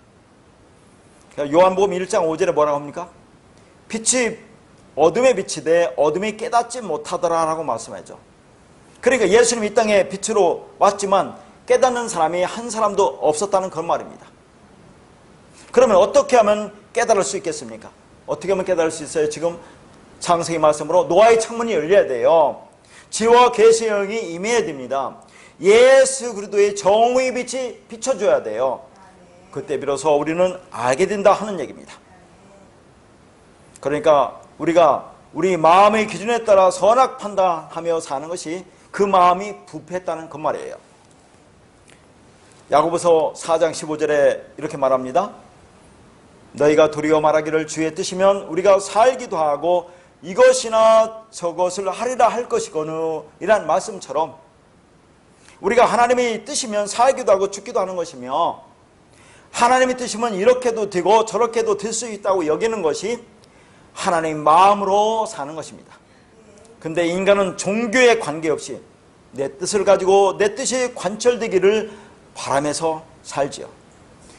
요한복음 1장 5절에 뭐라고 합니까? 빛이 어둠에 비치되 어둠이 깨닫지 못하더라라고 말씀하죠. 그러니까 예수님이 이 땅에 빛으로 왔지만 깨닫는 사람이 한 사람도 없었다는 그런 말입니다. 그러면 어떻게 하면 깨달을 수 있겠습니까? 어떻게 하면 깨달을 수 있어요? 지금 창세기 말씀으로 노아의 창문이 열려야 돼요. 지혜와 계시의 영이 임해야 됩니다. 예수 그리스도의 정의의 빛이 비춰줘야 돼요. 그때 비로소 우리는 알게 된다 하는 얘기입니다. 그러니까 우리가 우리 마음의 기준에 따라 선악 판단하며 사는 것이 그 마음이 부패했다는 그 말이에요. 야고보서 4장 15절에 이렇게 말합니다. 너희가 도리어 말하기를 주의 뜻이면 우리가 살기도 하고 이것이나 저것을 하리라 할 것이거늘 이란 말씀처럼 우리가 하나님의 뜻이면 살기도 하고 죽기도 하는 것이며 하나님의 뜻이면 이렇게도 되고 저렇게도 될 수 있다고 여기는 것이 하나님 마음으로 사는 것입니다. 근데 인간은 종교에 관계없이 내 뜻을 가지고 내 뜻이 관철되기를 바라면서 살지요.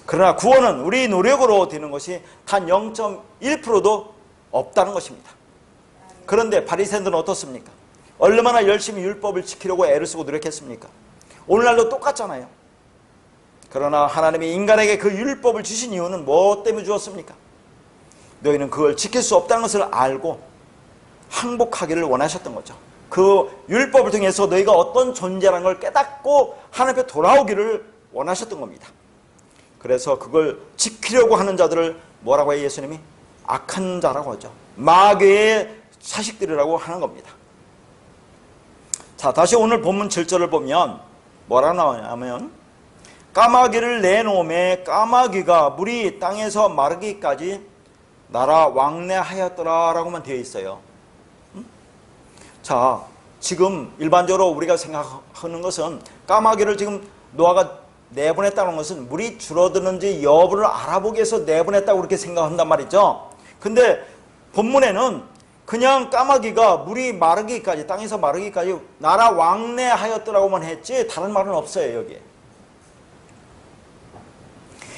그러나 구원은 우리 노력으로 되는 것이 단 0.1%도 없다는 것입니다. 그런데 바리새인들은 어떻습니까? 얼마나 열심히 율법을 지키려고 애를 쓰고 노력했습니까? 오늘날도 똑같잖아요. 그러나 하나님이 인간에게 그 율법을 주신 이유는 무엇 때문에 주었습니까? 너희는 그걸 지킬 수 없다는 것을 알고 항복하기를 원하셨던 거죠. 그 율법을 통해서 너희가 어떤 존재라는 걸 깨닫고 하나님 앞에 돌아오기를 원하셨던 겁니다. 그래서 그걸 지키려고 하는 자들을 뭐라고 해요? 예수님이 악한 자라고 하죠. 마귀의 자식들이라고 하는 겁니다. 자, 다시 오늘 본문 7절을 보면 뭐라 나오냐면 까마귀를 내놓음에 까마귀가 물이 땅에서 마르기까지 나라 왕래하였더라 라고만 되어 있어요. 자, 지금 일반적으로 우리가 생각하는 것은 까마귀를 지금 노아가 내보냈다는 것은 물이 줄어드는지 여부를 알아보기 위해서 내보냈다고 그렇게 생각한단 말이죠. 근데 본문에는 그냥 까마귀가 물이 마르기까지, 땅에서 마르기까지 나라 왕래하였더라고만 했지 다른 말은 없어요, 여기에.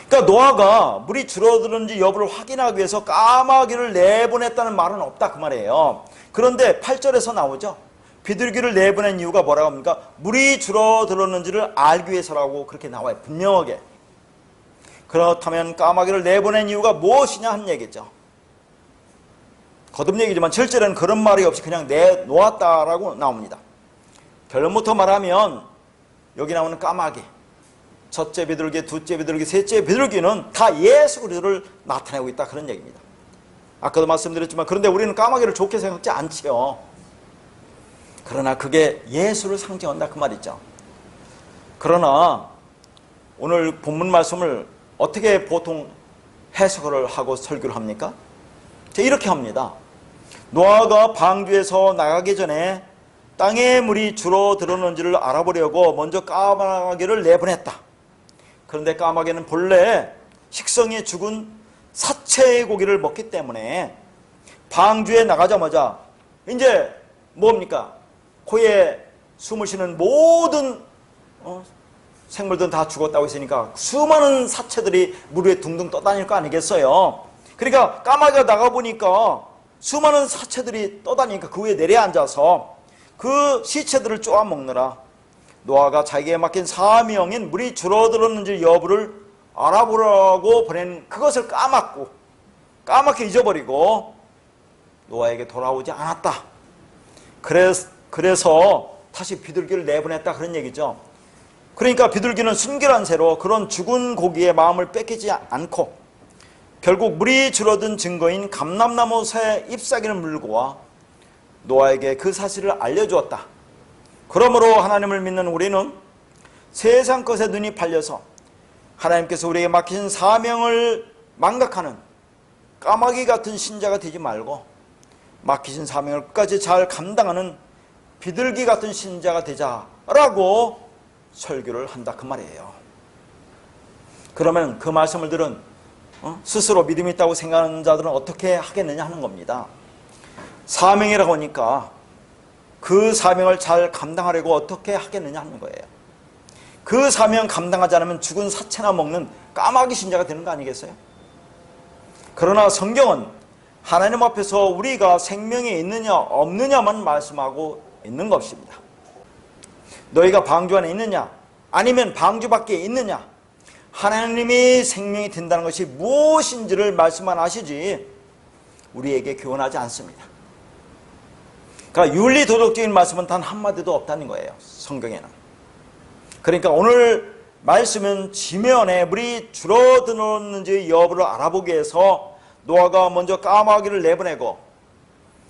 그러니까 노아가 물이 줄어드는지 여부를 확인하기 위해서 까마귀를 내보냈다는 말은 없다 그 말이에요. 그런데 8절에서 나오죠. 비둘기를 내보낸 이유가 뭐라고 합니까? 물이 줄어들었는지를 알기 위해서라고 그렇게 나와요. 분명하게. 그렇다면 까마귀를 내보낸 이유가 무엇이냐 하는 얘기죠. 거듭 얘기지만 7절에는 그런 말이 없이 그냥 내놓았다라고 나옵니다. 결론부터 말하면 여기 나오는 까마귀, 첫째 비둘기, 둘째 비둘기, 셋째 비둘기는 다 예수 그리스도를 나타내고 있다 그런 얘기입니다. 아까도 말씀드렸지만 그런데 우리는 까마귀를 좋게 생각하지 않지요. 그러나 그게 예수를 상징한다 그 말이죠. 그러나 오늘 본문 말씀을 어떻게 보통 해석을 하고 설교를 합니까? 이렇게 합니다. 노아가 방주에서 나가기 전에 땅에 물이 줄어들었는지를 알아보려고 먼저 까마귀를 내보냈다. 그런데 까마귀는 본래 식성이 죽은 사체의 고기를 먹기 때문에 방주에 나가자마자 이제 뭡니까? 코에 숨을 쉬는 모든 생물들은 다 죽었다고 했으니까 수많은 사체들이 물 위에 둥둥 떠다닐 거 아니겠어요? 그러니까 까마귀가 나가보니까 수많은 사체들이 떠다니니까 그 위에 내려앉아서 그 시체들을 쪼아먹느라 노아가 자기에게 맡긴 사명인 물이 줄어들었는지 여부를 알아보라고 보낸 그것을 까맣게 잊어버리고 노아에게 돌아오지 않았다. 그래서 다시 비둘기를 내보냈다 그런 얘기죠. 그러니까 비둘기는 순결한 새로 그런 죽은 고기의 마음을 뺏기지 않고 결국 물이 줄어든 증거인 감람나무 새 잎사귀를 물고 와 노아에게 그 사실을 알려주었다. 그러므로 하나님을 믿는 우리는 세상 것에 눈이 팔려서 하나님께서 우리에게 맡기신 사명을 망각하는 까마귀 같은 신자가 되지 말고 맡기신 사명을 끝까지 잘 감당하는 비둘기 같은 신자가 되자라고 설교를 한다 그 말이에요. 그러면 그 말씀을 들은 스스로 믿음이 있다고 생각하는 자들은 어떻게 하겠느냐 하는 겁니다. 사명이라고 하니까 그 사명을 잘 감당하려고 어떻게 하겠느냐 하는 거예요. 그 사명 감당하지 않으면 죽은 사체나 먹는 까마귀 신자가 되는 거 아니겠어요? 그러나 성경은 하나님 앞에서 우리가 생명이 있느냐 없느냐만 말씀하고 있는 것입니다. 너희가 방주 안에 있느냐 아니면 방주 밖에 있느냐, 하나님이 생명이 된다는 것이 무엇인지를 말씀만 하시지 우리에게 교훈하지 않습니다. 그러니까 윤리도덕적인 말씀은 단 한마디도 없다는 거예요, 성경에는. 그러니까 오늘 말씀은 지면에 물이 줄어드는지 여부를 알아보기 위해서 노아가 먼저 까마귀를 내보내고,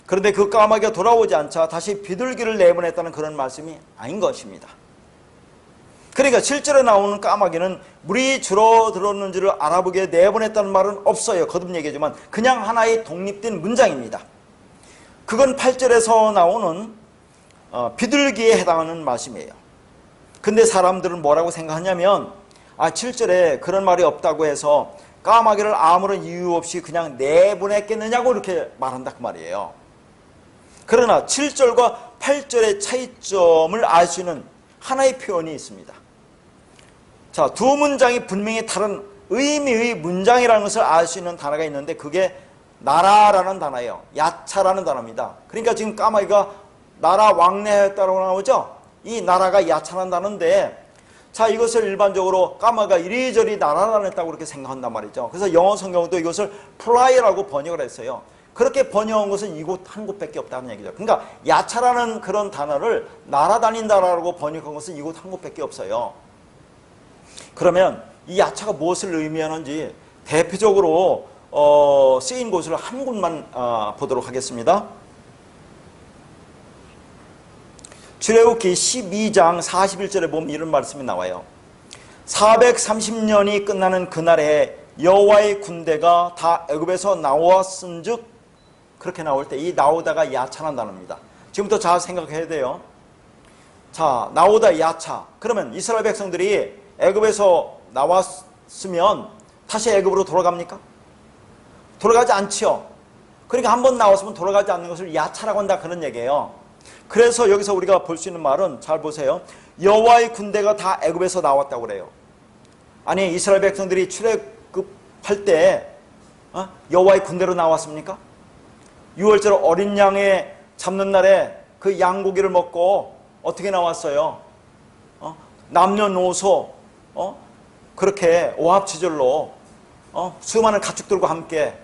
그런데 그 까마귀가 돌아오지 않자 다시 비둘기를 내보냈다는 그런 말씀이 아닌 것입니다. 그러니까 실제로 나오는 까마귀는 물이 줄어들었는지를 알아보기 위해 내보냈다는 말은 없어요. 거듭 얘기하지만 그냥 하나의 독립된 문장입니다. 그건 8절에서 나오는 비둘기에 해당하는 말씀이에요. 근데 사람들은 뭐라고 생각하냐면 7절에 그런 말이 없다고 해서 까마귀를 아무런 이유 없이 그냥 내보냈겠느냐고 이렇게 말한다 그 말이에요. 그러나 7절과 8절의 차이점을 알 수 있는 하나의 표현이 있습니다. 자, 두 문장이 분명히 다른 의미의 문장이라는 것을 알 수 있는 단어가 있는데 그게 나라라는 단어예요. 야차라는 단어입니다. 그러니까 지금 까마귀가 나라 왕래했다고 나오죠. 이 나라가 야차라는 단어인데, 자, 이것을 일반적으로 까마귀가 이리저리 날아다녔다고 그렇게 생각한단 말이죠. 그래서 영어 성경도 이것을 fly라고 번역을 했어요. 그렇게 번역한 것은 이곳 한 곳밖에 없다는 얘기죠. 그러니까 야차라는 그런 단어를 날아다닌다라고 번역한 것은 이곳 한 곳밖에 없어요. 그러면 이 야차가 무엇을 의미하는지 대표적으로 쓰인 곳을 한 곳만 보도록 하겠습니다. 출애굽기 12장 41절에 보면 이런 말씀이 나와요. 430년이 끝나는 그날에 여호와의 군대가 다 애굽에서 나왔은즉, 그렇게 나올 때 이 나오다가 야차란 단어입니다. 지금부터 잘 생각해야 돼요. 자, 나오다 야차. 그러면 이스라엘 백성들이 애굽에서 나왔으면 다시 애굽으로 돌아갑니까? 돌아가지 않지요. 그러니까 한번 나왔으면 돌아가지 않는 것을 야차라고 한다 그런 얘기예요. 그래서 여기서 우리가 볼 수 있는 말은 잘 보세요. 여호와의 군대가 다 애굽에서 나왔다고 그래요. 아니, 이스라엘 백성들이 출애굽할 때 여호와의 군대로 나왔습니까? 6월절 어린 양의 잡는 날에 그 양고기를 먹고 어떻게 나왔어요? 남녀노소 그렇게 오합지졸로 수많은 가축들과 함께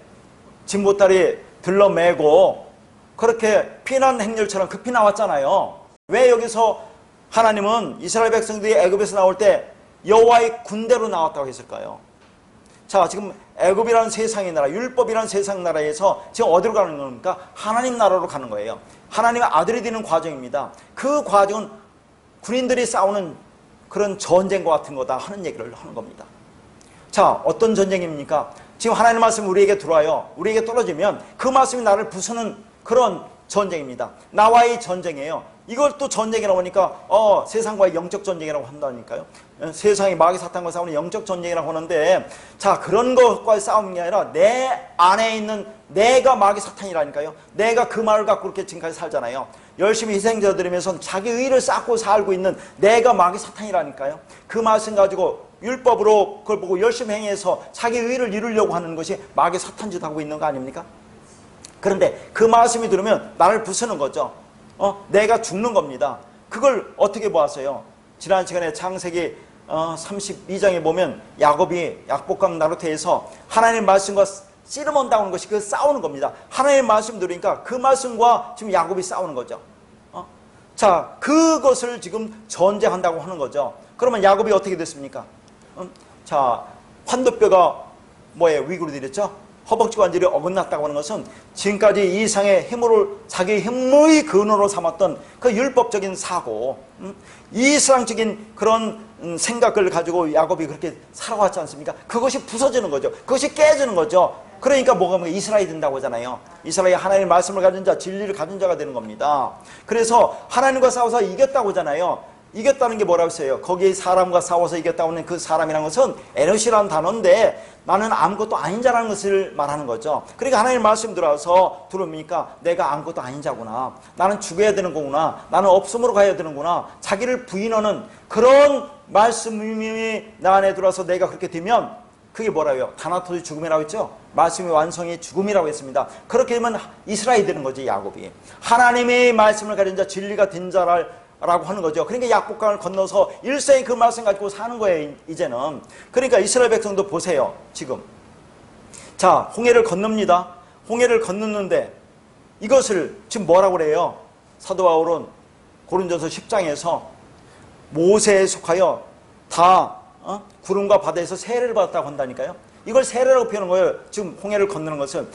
진보다리 들러매고 그렇게 피난 행렬처럼 급히 나왔잖아요. 왜 여기서 하나님은 이스라엘 백성들이 애굽에서 나올 때 여호와의 군대로 나왔다고 했을까요? 자, 지금 애굽이라는 세상의 나라, 율법이라는 세상 나라에서 지금 어디로 가는 겁니까? 하나님 나라로 가는 거예요. 하나님의 아들이 되는 과정입니다. 그 과정은 군인들이 싸우는 그런 전쟁과 같은 거다 하는 얘기를 하는 겁니다. 자, 어떤 전쟁입니까? 지금 하나님의 말씀이 우리에게 들어와요. 우리에게 떨어지면 그 말씀이 나를 부수는 그런 전쟁입니다. 나와의 전쟁이에요. 이걸 또 전쟁이라고 하니까 세상과의 영적 전쟁이라고 한다니까요. 세상이 마귀 사탄과 싸우는 영적 전쟁이라고 하는데, 자, 그런 것과의 싸움이 아니라 내 안에 있는 내가 마귀 사탄이라니까요. 내가 그 말을 갖고 그렇게 지금까지 살잖아요. 열심히 희생자 드리면서 자기 의를 쌓고 살고 있는 내가 마귀 사탄이라니까요. 그 말씀 가지고 율법으로 그걸 보고 열심히 행해서 자기 의를 이루려고 하는 것이 마귀 사탄 짓 하고 있는 거 아닙니까? 그런데 그 말씀이 들으면 나를 부수는 거죠. 내가 죽는 겁니다. 그걸 어떻게 보았어요? 지난 시간에 창세기 32장에 보면 야곱이 약복강 나루터에서 하나님의 말씀과 씨름한다는 것이 그 싸우는 겁니다. 하나님의 말씀 들으니까 그 말씀과 지금 야곱이 싸우는 거죠. 자, 그것을 지금 전쟁한다고 하는 거죠. 그러면 야곱이 어떻게 됐습니까? 자, 환도뼈가 뭐예요? 위구르 들였죠? 허벅지 관절이 어긋났다고 하는 것은 지금까지 이상의 힘으로 자기 힘의 근원으로 삼았던 그 율법적인 사고, 이스랑적인 그런 생각을 가지고 야곱이 그렇게 살아왔지 않습니까? 그것이 부서지는 거죠. 그것이 깨지는 거죠. 그러니까 뭐가 이스라엘이 된다고 하잖아요. 이스라엘이 하나님의 말씀을 가진 자, 진리를 가진 자가 되는 겁니다. 그래서 하나님과 싸워서 이겼다고 하잖아요. 이겼다는 게 뭐라고 했어요? 거기 사람과 싸워서 이겼다고 하는 그 사람이라는 것은 에너시라는 단어인데 나는 아무것도 아닌 자라는 것을 말하는 거죠. 그러니까 하나님 말씀 들어보니까 내가 아무것도 아닌 자구나. 나는 죽어야 되는 거구나. 나는 없음으로 가야 되는구나. 자기를 부인하는 그런 말씀이 나 안에 들어와서 내가 그렇게 되면 그게 뭐라고요? 다나토스 죽음이라고 했죠? 말씀의 완성이 죽음이라고 했습니다. 그렇게 되면 이스라엘이 되는 거지, 야곱이. 하나님의 말씀을 가진 자, 진리가 된 자라고 하는 거죠. 그러니까 약복강을 건너서 일생에 그 말씀 가지고 사는 거예요, 이제는. 그러니까 이스라엘 백성도 보세요, 지금. 자, 홍해를 건넙니다. 홍해를 건넜는데 이것을 지금 뭐라고 그래요? 사도 바울은 고린도서 10장에서 모세에 속하여 다 구름과 바다에서 세례를 받았다고 한다니까요. 이걸 세례라고 표현하는 거예요. 지금 홍해를 건너는 것은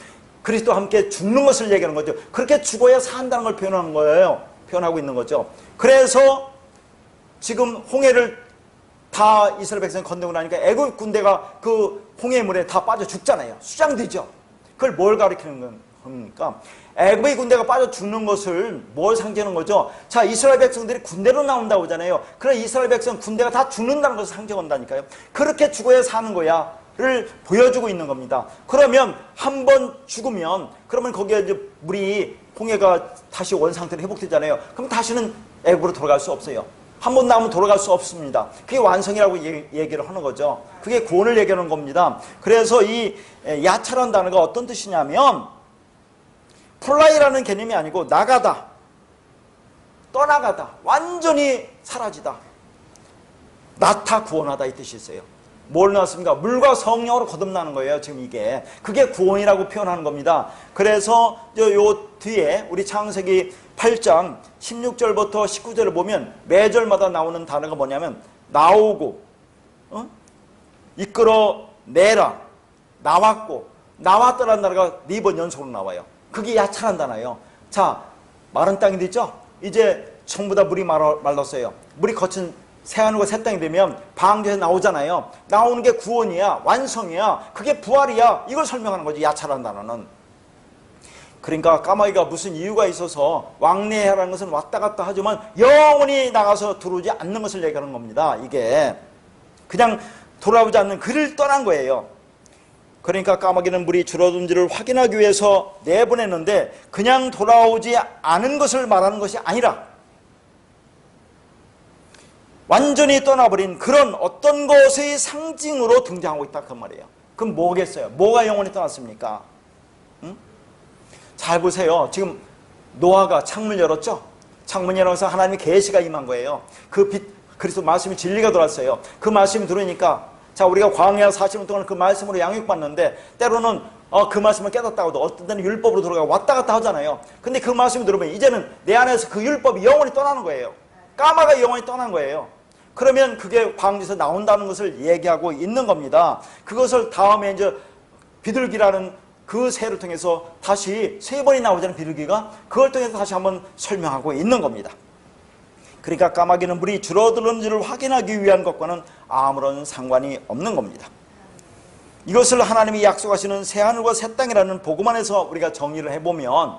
그리스도와 함께 죽는 것을 얘기하는 거죠. 그렇게 죽어야 산다는 걸 표현하는 거예요. 표현하고 있는 거죠. 그래서 지금 홍해를 다 이스라엘 백성이 건너고 나니까 애굽 군대가 그 홍해물에 다 빠져 죽잖아요. 수장되죠. 그걸 뭘 가리키는 겁니까? 애굽의 군대가 빠져 죽는 것을 뭘 상징하는 거죠? 자, 이스라엘 백성들이 군대로 나온다고 하잖아요. 그래, 이스라엘 백성 군대가 다 죽는다는 것을 상징한다니까요. 그렇게 죽어야 사는 거야 를 보여주고 있는 겁니다. 그러면 한 번 죽으면 그러면 거기에 이제 물이 홍해가 다시 원상태로 회복되잖아요. 그럼 다시는 애굽으로 돌아갈 수 없어요. 한 번 나오면 돌아갈 수 없습니다. 그게 완성이라고 얘기를 하는 거죠. 그게 구원을 얘기하는 겁니다. 그래서 이 야차라는 단어가 어떤 뜻이냐면 플라이라는 개념이 아니고 나가다, 떠나가다, 완전히 사라지다, 나타 구원하다 이 뜻이 있어요. 뭘 나왔습니까? 물과 성령으로 거듭나는 거예요. 지금 이게 그게 구원이라고 표현하는 겁니다. 그래서 요 뒤에 우리 창세기 8장 16절부터 19절을 보면 매절마다 나오는 단어가 뭐냐면 나오고, 이끌어내라, 나왔고, 나왔더라는 단어가 4번 연속으로 나와요. 그게 야차란 단어예요. 자, 마른 땅이 되죠? 이제 전부 다 물이 말랐어요. 물이 거친 새하늘과 새 땅이 되면 방주에서 나오잖아요. 나오는 게 구원이야, 완성이야, 그게 부활이야. 이걸 설명하는 거지, 야차라는 단어는. 그러니까 까마귀가 무슨 이유가 있어서 왕래하라는 것은 왔다 갔다 하지만 영원히 나가서 들어오지 않는 것을 얘기하는 겁니다. 이게 그냥 돌아오지 않는 그를 떠난 거예요. 그러니까 까마귀는 물이 줄어든지를 확인하기 위해서 내보냈는데 그냥 돌아오지 않은 것을 말하는 것이 아니라 완전히 떠나버린 그런 어떤 것의 상징으로 등장하고 있다 그 말이에요. 그럼 뭐겠어요? 뭐가 영원히 떠났습니까? 응? 잘 보세요. 지금 노아가 창문을 열었죠? 창문 열어서 하나님의 계시가 임한 거예요. 그 빛, 그리스도 말씀이 진리가 들어왔어요. 그 말씀이 들으니까 자, 우리가 광야 40년 동안 그 말씀으로 양육받는데 때로는 그 말씀을 깨닫다고도 어떤 때는 율법으로 들어가고 왔다 갔다 하잖아요. 근데 그 말씀을 들으면 이제는 내 안에서 그 율법이 영원히 떠나는 거예요. 까마가 영원히 떠난 거예요. 그러면 그게 광주에서 나온다는 것을 얘기하고 있는 겁니다. 그것을 다음에 이제 비둘기라는 그 새를 통해서 다시 3번이 나오잖아요. 비둘기가. 그걸 통해서 다시 한번 설명하고 있는 겁니다. 그러니까 까마귀는 물이 줄어드는지를 확인하기 위한 것과는 아무런 상관이 없는 겁니다. 이것을 하나님이 약속하시는 새하늘과 새 땅이라는 복음 안에서 우리가 정리를 해보면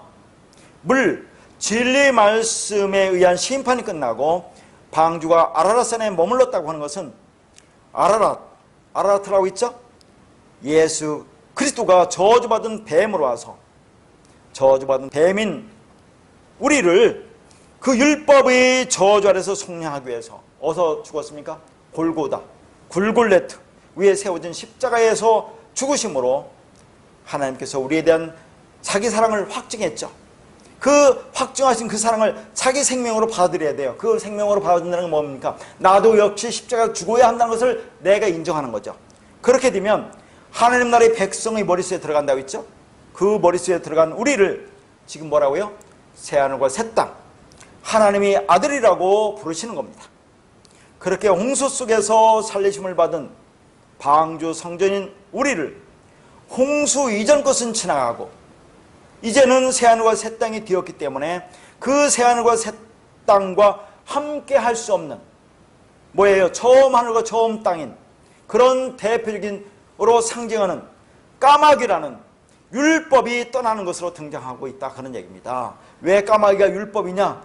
물, 진리의 말씀에 의한 심판이 끝나고 방주가 아라랏산에 머물렀다고 하는 것은 아라랏이라고 있죠? 예수 그리스도가 저주받은 뱀으로 와서 저주받은 뱀인 우리를 그 율법의 저주 아래서 속량하기 위해서 어디서 죽었습니까? 골고다, 굴골레트 위에 세워진 십자가에서 죽으심으로 하나님께서 우리에 대한 자기 사랑을 확증했죠. 그 확증하신 그 사랑을 자기 생명으로 받아들여야 돼요. 그 생명으로 받아들인다는 건 뭡니까? 나도 역시 십자가를 죽어야 한다는 것을 내가 인정하는 거죠. 그렇게 되면 하나님 나라의 백성의 머릿속에 들어간다고 했죠. 그 머릿속에 들어간 우리를 지금 뭐라고요? 새하늘과 새 땅, 하나님이 아들이라고 부르시는 겁니다. 그렇게 홍수 속에서 살리심을 받은 방주 성전인 우리를 홍수 이전 것은 지나가고 이제는 새하늘과 새 땅이 되었기 때문에 그 새하늘과 새 땅과 함께 할 수 없는 뭐예요? 처음 하늘과 처음 땅인 그런 대표적인으로 상징하는 까마귀라는 율법이 떠나는 것으로 등장하고 있다 그런 얘기입니다. 왜 까마귀가 율법이냐?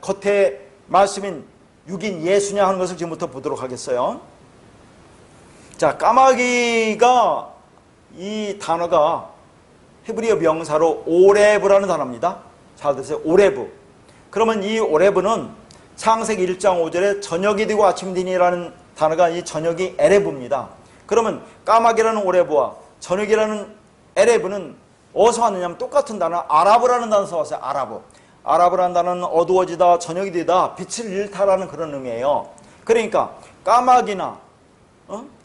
겉에 말씀인 육인 예수냐 하는 것을 지금부터 보도록 하겠어요. 자, 까마귀가 이 단어가 히브리어 명사로 오레브라는 단어입니다. 잘 들으세요. 오레브. 그러면 이 오레브는 창세기 1장 5절에 저녁이 되고 아침이 되니라는 단어가 이 저녁이 에레브입니다. 그러면 까마귀라는 오레브와 저녁이라는 에레브는 어디서 왔느냐면 똑같은 단어 아라브라는 단어에서 왔어요. 아라브. 아라브라는 단어는 어두워지다, 저녁이 되다, 빛을 잃다라는 그런 의미예요. 그러니까 까마귀나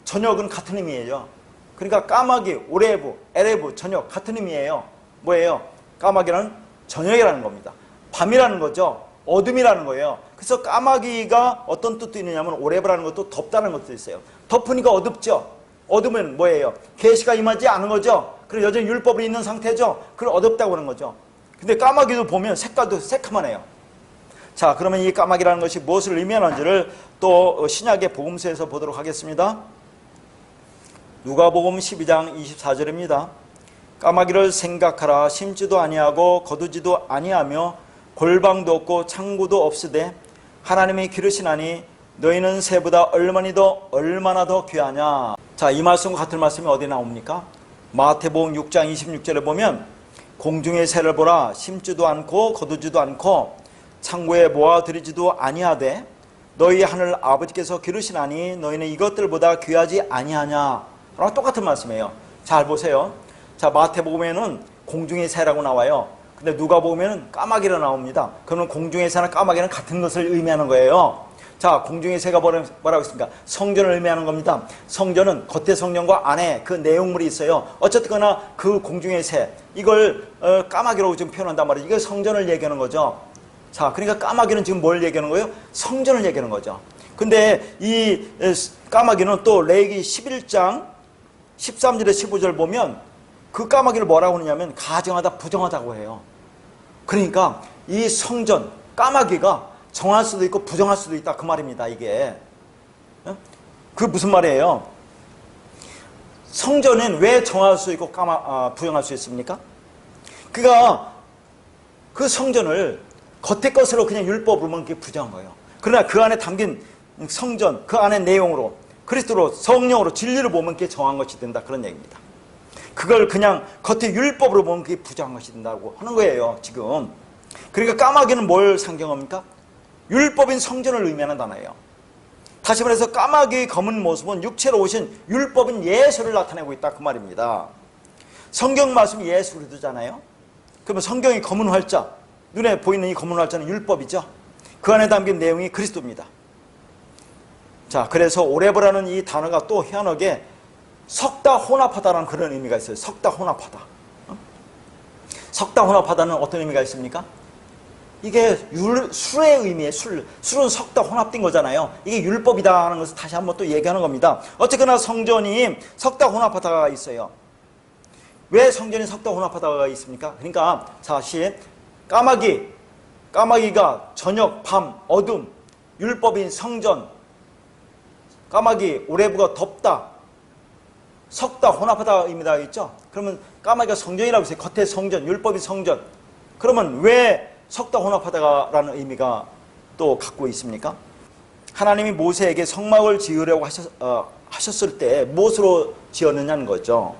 저녁은 같은 의미예요. 그러니까 까마귀, 오레브, 에레브, 저녁 같은 의미예요. 뭐예요? 까마귀는 저녁이라는 겁니다. 밤이라는 거죠. 어둠이라는 거예요. 그래서 까마귀가 어떤 뜻도 있느냐면 오레브라는 것도 덥다는 것도 있어요. 덮으니까 어둡죠. 어두면 뭐예요? 계시가 임하지 않은 거죠. 그리고 여전히 율법이 있는 상태죠. 그걸 어둡다고 하는 거죠. 근데 까마귀도 보면 색깔도 새카만해요. 자, 그러면 이 까마귀라는 것이 무엇을 의미하는지를 또 신약의 복음서에서 보도록 하겠습니다. 누가복음 12장 24절입니다. 까마귀를 생각하라. 심지도 아니하고 거두지도 아니하며 골방도 없고 창고도 없으되 하나님이 기르시나니 너희는 새보다 얼마나 더 귀하냐. 자, 이 말씀과 같은 말씀이 어디 나옵니까? 마태복음 6장 26절에 보면 공중의 새를 보라. 심지도 않고 거두지도 않고 창고에 모아들이지도 아니하되 너희 하늘 아버지께서 기르시나니 너희는 이것들보다 귀하지 아니하냐. 똑같은 말씀이에요. 잘 보세요. 자, 마태복음에는 공중의 새라고 나와요. 근데 누가복음에는 까마귀로 나옵니다. 그러면 공중의 새나 까마귀는 같은 것을 의미하는 거예요. 자, 공중의 새가 뭐라고 했습니까? 성전을 의미하는 겁니다. 성전은 겉에 성전과 안에 그 내용물이 있어요. 어쨌거나 그 공중의 새, 이걸 까마귀라고 지금 표현한단 말이에요. 이게 성전을 얘기하는 거죠. 자, 그러니까 까마귀는 지금 뭘 얘기하는 거예요? 성전을 얘기하는 거죠. 근데 이 까마귀는 또 레위기 11장 13절에 15절 보면 그 까마귀를 뭐라고 하느냐면 가증하다, 부정하다고 해요. 그러니까 이 성전, 까마귀가 정할 수도 있고 부정할 수도 있다, 그 말입니다. 이게 그 무슨 말이에요? 성전은 왜 정할 수 있고 부정할 수 있습니까? 그가 그 성전을 겉의 것으로 그냥 율법으로 보면 그게 부정한 거예요. 그러나 그 안에 담긴 성전, 그 안의 내용으로 그리스도로 성령으로 진리를 보면 그게 정한 것이 된다, 그런 얘기입니다. 그걸 그냥 겉의 율법으로 보면 그게 부정한 것이 된다고 하는 거예요, 지금. 그러니까 까마귀는 뭘 상징합니까? 율법인 성전을 의미하는 단어예요. 다시 말해서 까마귀의 검은 모습은 육체로 오신 율법인 예수를 나타내고 있다, 그 말입니다. 성경 말씀이 예수를 두잖아요. 그러면 성경이 검은 활자, 눈에 보이는 이 검은 활자는 율법이죠. 그 안에 담긴 내용이 그리스도입니다. 자, 그래서 오레브라는 이 단어가 또 희한하게 섞다 혼합하다라는 그런 의미가 있어요. 섞다 혼합하다. 섞다 혼합하다는 어떤 의미가 있습니까? 이게 술의 의미예요. 술은 섞다 혼합된 거잖아요. 이게 율법이다 하는 것을 다시 한번 또 얘기하는 겁니다. 어쨌거나 성전이 섞다 혼합하다가 있어요. 왜 성전이 섞다 혼합하다가 있습니까? 그러니까 사실 까마귀가 저녁, 밤, 어둠, 율법인 성전, 까마귀, 오레브가 덥다, 섞다 혼합하다 의미가 있죠. 그러면 까마귀가 성전이라고 했어요. 겉에 성전, 율법인 성전. 그러면 왜 섞다 혼합하다라는 의미가 또 갖고 있습니까? 하나님이 모세에게 성막을 지으려고 하셨을 때 무엇으로 지었느냐는 거죠.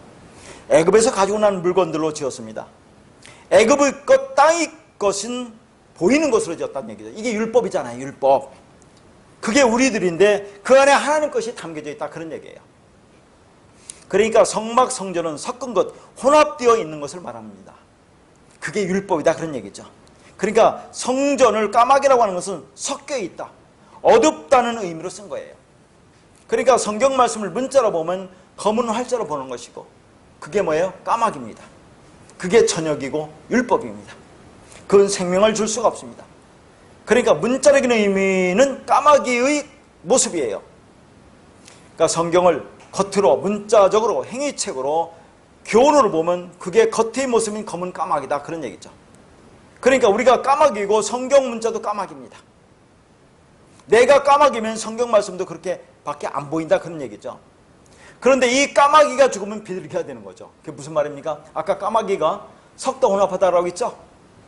애굽에서 가지고 난 물건들로 지었습니다. 애굽의 것, 땅의 것은 보이는 것으로 지었다는 얘기죠. 이게 율법이잖아요, 율법. 그게 우리들인데 그 안에 하나님 것이 담겨져 있다, 그런 얘기예요. 그러니까 성막, 성전은 섞은 것, 혼합되어 있는 것을 말합니다. 그게 율법이다, 그런 얘기죠. 그러니까 성전을 까마귀라고 하는 것은 섞여 있다, 어둡다는 의미로 쓴 거예요. 그러니까 성경 말씀을 문자로 보면 검은 활자로 보는 것이고, 그게 뭐예요? 까마귀입니다. 그게 저녁이고 율법입니다. 그건 생명을 줄 수가 없습니다. 그러니까 문자적인 의미는 까마귀의 모습이에요. 그러니까 성경을 겉으로 문자적으로 행위책으로 교훈으로 보면 그게 겉의 모습인 검은 까마귀다, 그런 얘기죠. 그러니까 우리가 까마귀고 성경 문자도 까마귀입니다. 내가 까마귀면 성경 말씀도 그렇게 밖에 안 보인다, 그런 얘기죠. 그런데 이 까마귀가 죽으면 비둘기가 되는 거죠. 그게 무슨 말입니까? 아까 까마귀가 섞다 혼합하다라고 했죠.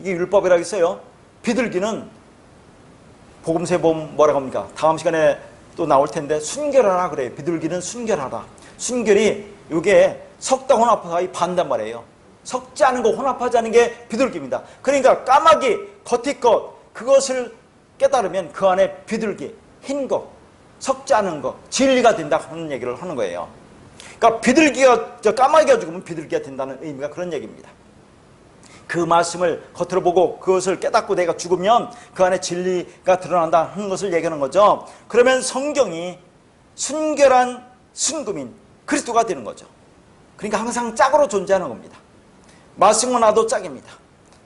이게 율법이라고 했어요. 비둘기는 복음서에 보면 뭐라고 합니까? 다음 시간에 또 나올 텐데 순결하라 그래요. 비둘기는 순결하라. 순결이 이게 섞다 혼합하기 반단 말이에요. 섞지 않은 거 혼합하지 않은 게 비둘기입니다. 그러니까 까마귀 겉의 것 그것을 깨달으면 그 안에 비둘기 흰 거 섞지 않은 거 진리가 된다 하는 얘기를 하는 거예요. 그러니까 비둘기가 까마귀가 죽으면 비둘기가 된다는 의미가 그런 얘기입니다. 그 말씀을 겉으로 보고 그것을 깨닫고 내가 죽으면 그 안에 진리가 드러난다 하는 것을 얘기하는 거죠. 그러면 성경이 순결한 순금인 그리스도가 되는 거죠. 그러니까 항상 짝으로 존재하는 겁니다. 말씀과 나도 짝입니다.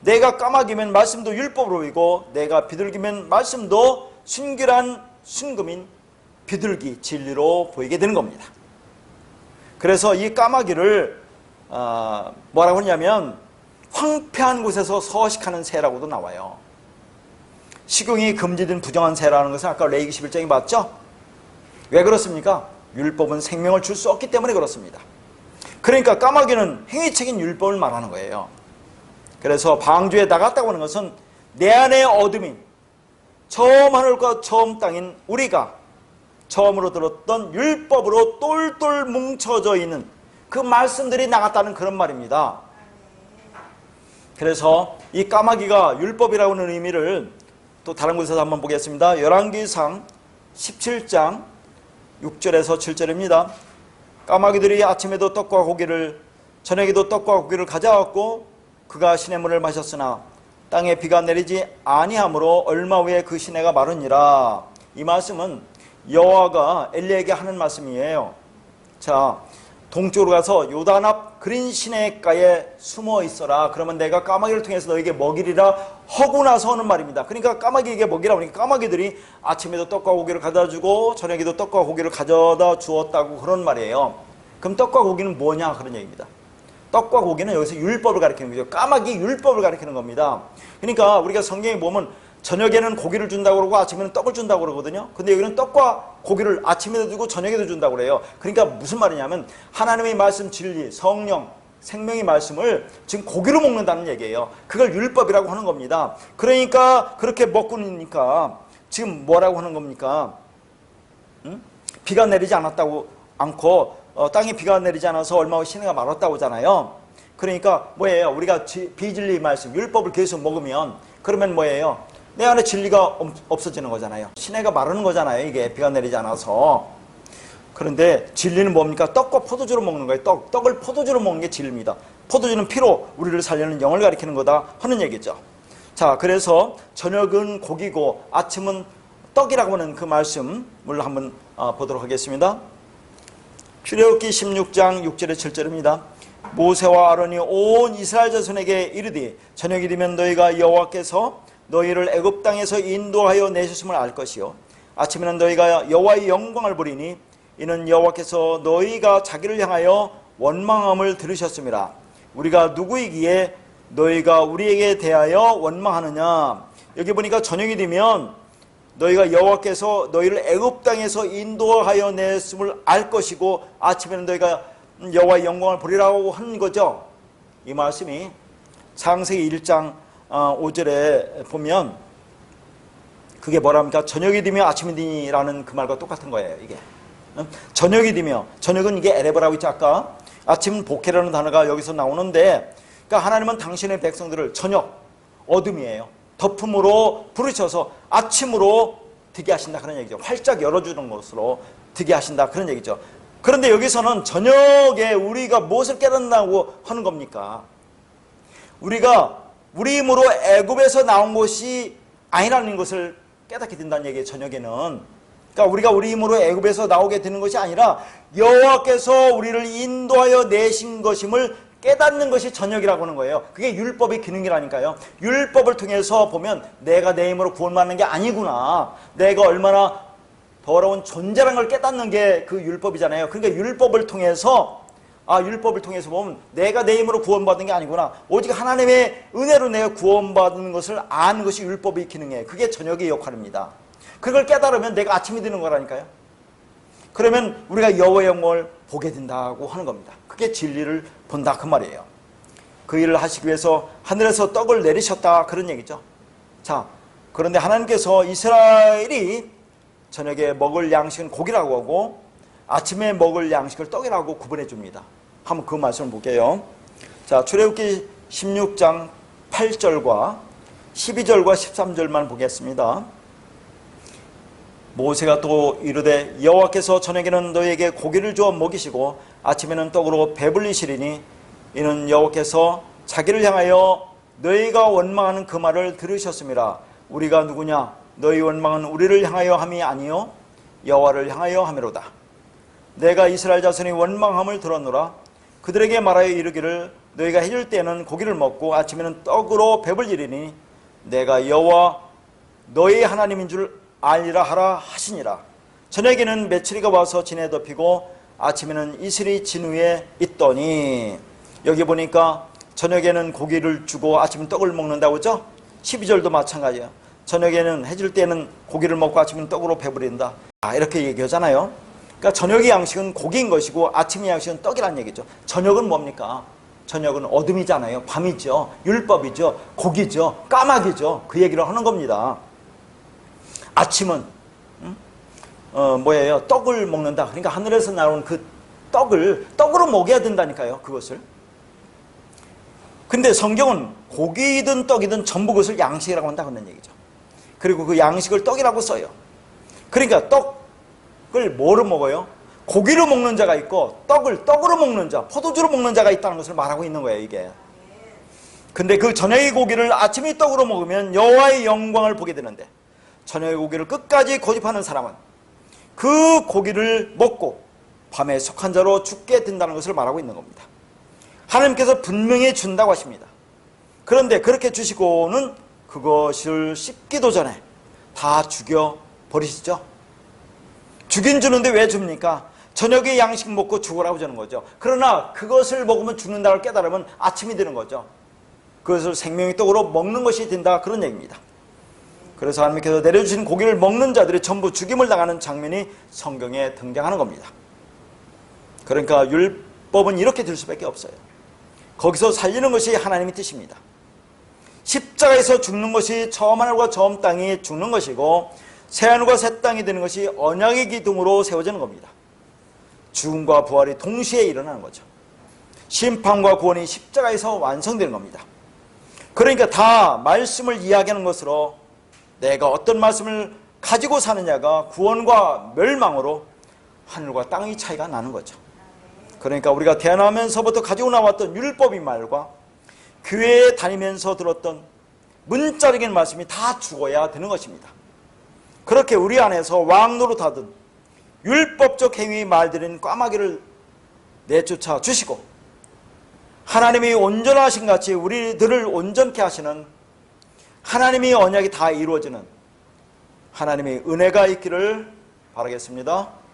내가 까마귀면 말씀도 율법으로 보이고 내가 비둘기면 말씀도 순결한 순금인 비둘기 진리로 보이게 되는 겁니다. 그래서 이 까마귀를 뭐라고 하냐면 황폐한 곳에서 서식하는 새라고도 나와요. 식용이 금지된 부정한 새라는 것은 아까 레위기 11장에 봤죠? 왜 그렇습니까? 율법은 생명을 줄 수 없기 때문에 그렇습니다. 그러니까 까마귀는 행위적인 율법을 말하는 거예요. 그래서 방주에 나갔다고 하는 것은 내 안에 어둠인 처음 하늘과 처음 땅인 우리가 처음으로 들었던 율법으로 똘똘 뭉쳐져 있는 그 말씀들이 나갔다는 그런 말입니다. 그래서 이 까마귀가 율법이라고 하는 의미를 또 다른 곳에서 한번 보겠습니다. 열왕기상 17장 6절에서 7절입니다. 까마귀들이 아침에도 떡과 고기를 저녁에도 떡과 고기를 가져왔고 그가 시냇물을 마셨으나 땅에 비가 내리지 아니하므로 얼마 후에 그 시내가 마르니라. 이 말씀은 여호와가 엘리에게 하는 말씀이에요. 자, 동쪽으로 가서 요단 앞 그린 시내가에 숨어 있어라. 그러면 내가 까마귀를 통해서 너에게 먹이리라 하고 나서 하는 말입니다. 그러니까 까마귀에게 먹이라고 하니까 까마귀들이 아침에도 떡과 고기를 가져다 주고 저녁에도 떡과 고기를 가져다 주었다고 그런 말이에요. 그럼 떡과 고기는 뭐냐 그런 얘기입니다. 떡과 고기는 여기서 율법을 가리키는 거죠. 까마귀 율법을 가리키는 겁니다. 그러니까 우리가 성경에 보면 저녁에는 고기를 준다고 그러고 아침에는 떡을 준다고 그러거든요. 근데 여기는 떡과 고기를 아침에도 주고 저녁에도 준다고 그래요. 그러니까 무슨 말이냐면 하나님의 말씀 진리, 성령, 생명의 말씀을 지금 고기로 먹는다는 얘기예요. 그걸 율법이라고 하는 겁니다. 그러니까 그렇게 먹고 있으니까 지금 뭐라고 하는 겁니까? 비가 내리지 않고 땅에 비가 내리지 않아서 얼마 후 시내가 마랐다고 하잖아요. 그러니까 뭐예요? 우리가 비진리 말씀, 율법을 계속 먹으면 그러면 뭐예요? 내 안에 진리가 없어지는 거잖아요. 시내가 마르는 거잖아요. 이게 비가 내리지 않아서. 그런데 진리는 뭡니까? 떡과 포도주로 먹는 거예요. 떡을 포도주로 먹는 게 진리입니다. 포도주는 피로 우리를 살리는 영을 가리키는 거다 하는 얘기죠. 자, 그래서 저녁은 고기고 아침은 떡이라고 하는 그 말씀을 한번 보도록 하겠습니다. 출애굽기 16장 6절에 7절입니다. 모세와 아론이 온 이스라엘 자손에게 이르되 저녁이 되면 너희가 여호와께서 너희를 애굽 땅에서 인도하여 내셨음을 알 것이요 아침에는 너희가 여호와의 영광을 보리니 이는 여호와께서 너희가 자기를 향하여 원망함을 들으셨음이라. 우리가 누구이기에 너희가 우리에게 대하여 원망하느냐. 여기 보니까 저녁이 되면 너희가 여호와께서 너희를 애굽 땅에서 인도하여 냈음을 알 것이고 아침에는 너희가 여호와의 영광을 보리라고 하는 거죠. 이 말씀이 창세기 1장 5절에 보면 그게 뭐랍니까? 저녁이 되며 아침이 되니라는 그 말과 똑같은 거예요. 이게 저녁이 되며, 저녁은 이게 에레바라고 있죠. 아까 아침은 보케라는 단어가 여기서 나오는데, 그러니까 하나님은 당신의 백성들을 저녁, 어둠이에요, 덮음으로 부르셔서 아침으로 되게 하신다 그런 얘기죠. 활짝 열어주는 것으로 되게 하신다 그런 얘기죠. 그런데 여기서는 저녁에 우리가 무엇을 깨닫는다고 하는 겁니까? 우리가 우리 힘으로 애굽에서 나온 것이 아니라는 것을 깨닫게 된다는 얘기예요. 저녁에는. 그러니까 우리가 우리 힘으로 애굽에서 나오게 되는 것이 아니라 여호와께서 우리를 인도하여 내신 것임을 깨닫는 것이 저녁이라고 하는 거예요. 그게 율법의 기능이라니까요. 율법을 통해서 보면 내가 내 힘으로 구원받는 게 아니구나, 내가 얼마나 더러운 존재라는 걸 깨닫는 게 그 율법이잖아요. 그러니까 율법을 통해서 보면 내가 내 힘으로 구원받는 게 아니구나, 오직 하나님의 은혜로 내가 구원받는 것을 아는 것이 율법의 기능이에요. 그게 저녁의 역할입니다. 그걸 깨달으면 내가 아침이 되는 거라니까요. 그러면 우리가 여호와의 영광을 보게 된다고 하는 겁니다. 그게 진리를 본다 그 말이에요. 그 일을 하시기 위해서 하늘에서 떡을 내리셨다 그런 얘기죠. 자, 그런데 하나님께서 이스라엘이 저녁에 먹을 양식은 고기라고 하고 아침에 먹을 양식을 떡이라고 구분해 줍니다. 한번 그 말씀을 볼게요. 자, 출애굽기 16장 8절과 12절과 13절만 보겠습니다. 모세가 또 이르되 여호와께서 저녁에는 너희에게 고기를 주어 먹이시고 아침에는 떡으로 배불리시리니 이는 여호와께서 자기를 향하여 너희가 원망하는 그 말을 들으셨음이라. 우리가 누구냐? 너희 원망은 우리를 향하여 함이 아니요 여호와를 향하여 함이로다. 내가 이스라엘 자손이 원망함을 들었노라. 그들에게 말하여 이르기를 너희가 해질 때에는 고기를 먹고 아침에는 떡으로 배불리리니 내가 여호와 너희 하나님인 줄 알리라 하라 하시니라. 저녁에는 메추리가 와서 진에 덮이고 아침에는 이슬이 진 위에 있더니, 여기 보니까 저녁에는 고기를 주고 아침은 떡을 먹는다고 했죠? 12절도 마찬가지예요. 저녁에는 해질 때는 고기를 먹고 아침은 떡으로 배부린다. 이렇게 얘기하잖아요. 그러니까 저녁의 양식은 고기인 것이고 아침의 양식은 떡이라는 얘기죠. 저녁은 뭡니까? 저녁은 어둠이잖아요. 밤이죠. 율법이죠. 고기죠. 까마귀죠. 그 얘기를 하는 겁니다. 아침은 뭐예요? 떡을 먹는다. 그러니까 하늘에서 나온 그 떡으로 먹여야 된다니까요. 그것을. 근데 성경은 고기든 떡이든 전부 그것을 양식이라고 한다는 얘기죠. 그리고 그 양식을 떡이라고 써요. 그러니까 떡을 뭐로 먹어요? 고기로 먹는 자가 있고 떡을 떡으로 먹는 자, 포도주로 먹는 자가 있다는 것을 말하고 있는 거예요, 이게. 근데 그 저녁의 고기를 아침의 떡으로 먹으면 여호와의 영광을 보게 되는데, 저녁의 고기를 끝까지 고집하는 사람은 그 고기를 먹고 밤에 속한 자로 죽게 된다는 것을 말하고 있는 겁니다. 하나님께서 분명히 준다고 하십니다. 그런데 그렇게 주시고는 그것을 씹기도 전에 다 죽여버리시죠. 죽인 주는데 왜 줍니까? 저녁에 양식 먹고 죽으라고 주는 거죠. 그러나 그것을 먹으면 죽는다고 깨달으면 아침이 되는 거죠. 그것을 생명의 떡으로 먹는 것이 된다, 그런 얘기입니다. 그래서 하나님께서 내려주신 고기를 먹는 자들이 전부 죽임을 당하는 장면이 성경에 등장하는 겁니다. 그러니까 율법은 이렇게 될 수밖에 없어요. 거기서 살리는 것이 하나님의 뜻입니다. 십자가에서 죽는 것이 처음 하늘과 처음 땅이 죽는 것이고 새하늘과 새 땅이 되는 것이 언약의 기둥으로 세워지는 겁니다. 죽음과 부활이 동시에 일어나는 거죠. 심판과 구원이 십자가에서 완성되는 겁니다. 그러니까 다 말씀을 이야기하는 것으로 내가 어떤 말씀을 가지고 사느냐가 구원과 멸망으로 하늘과 땅의 차이가 나는 거죠. 그러니까 우리가 태어나면서부터 가지고 나왔던 율법의 말과 교회에 다니면서 들었던 문자적인 말씀이 다 죽어야 되는 것입니다. 그렇게 우리 안에서 왕노릇하던 율법적 행위의 말들인 꽈마귀를 내쫓아 주시고 하나님이 온전하신 같이 우리들을 온전케 하시는 하나님의 언약이 다 이루어지는 하나님의 은혜가 있기를 바라겠습니다.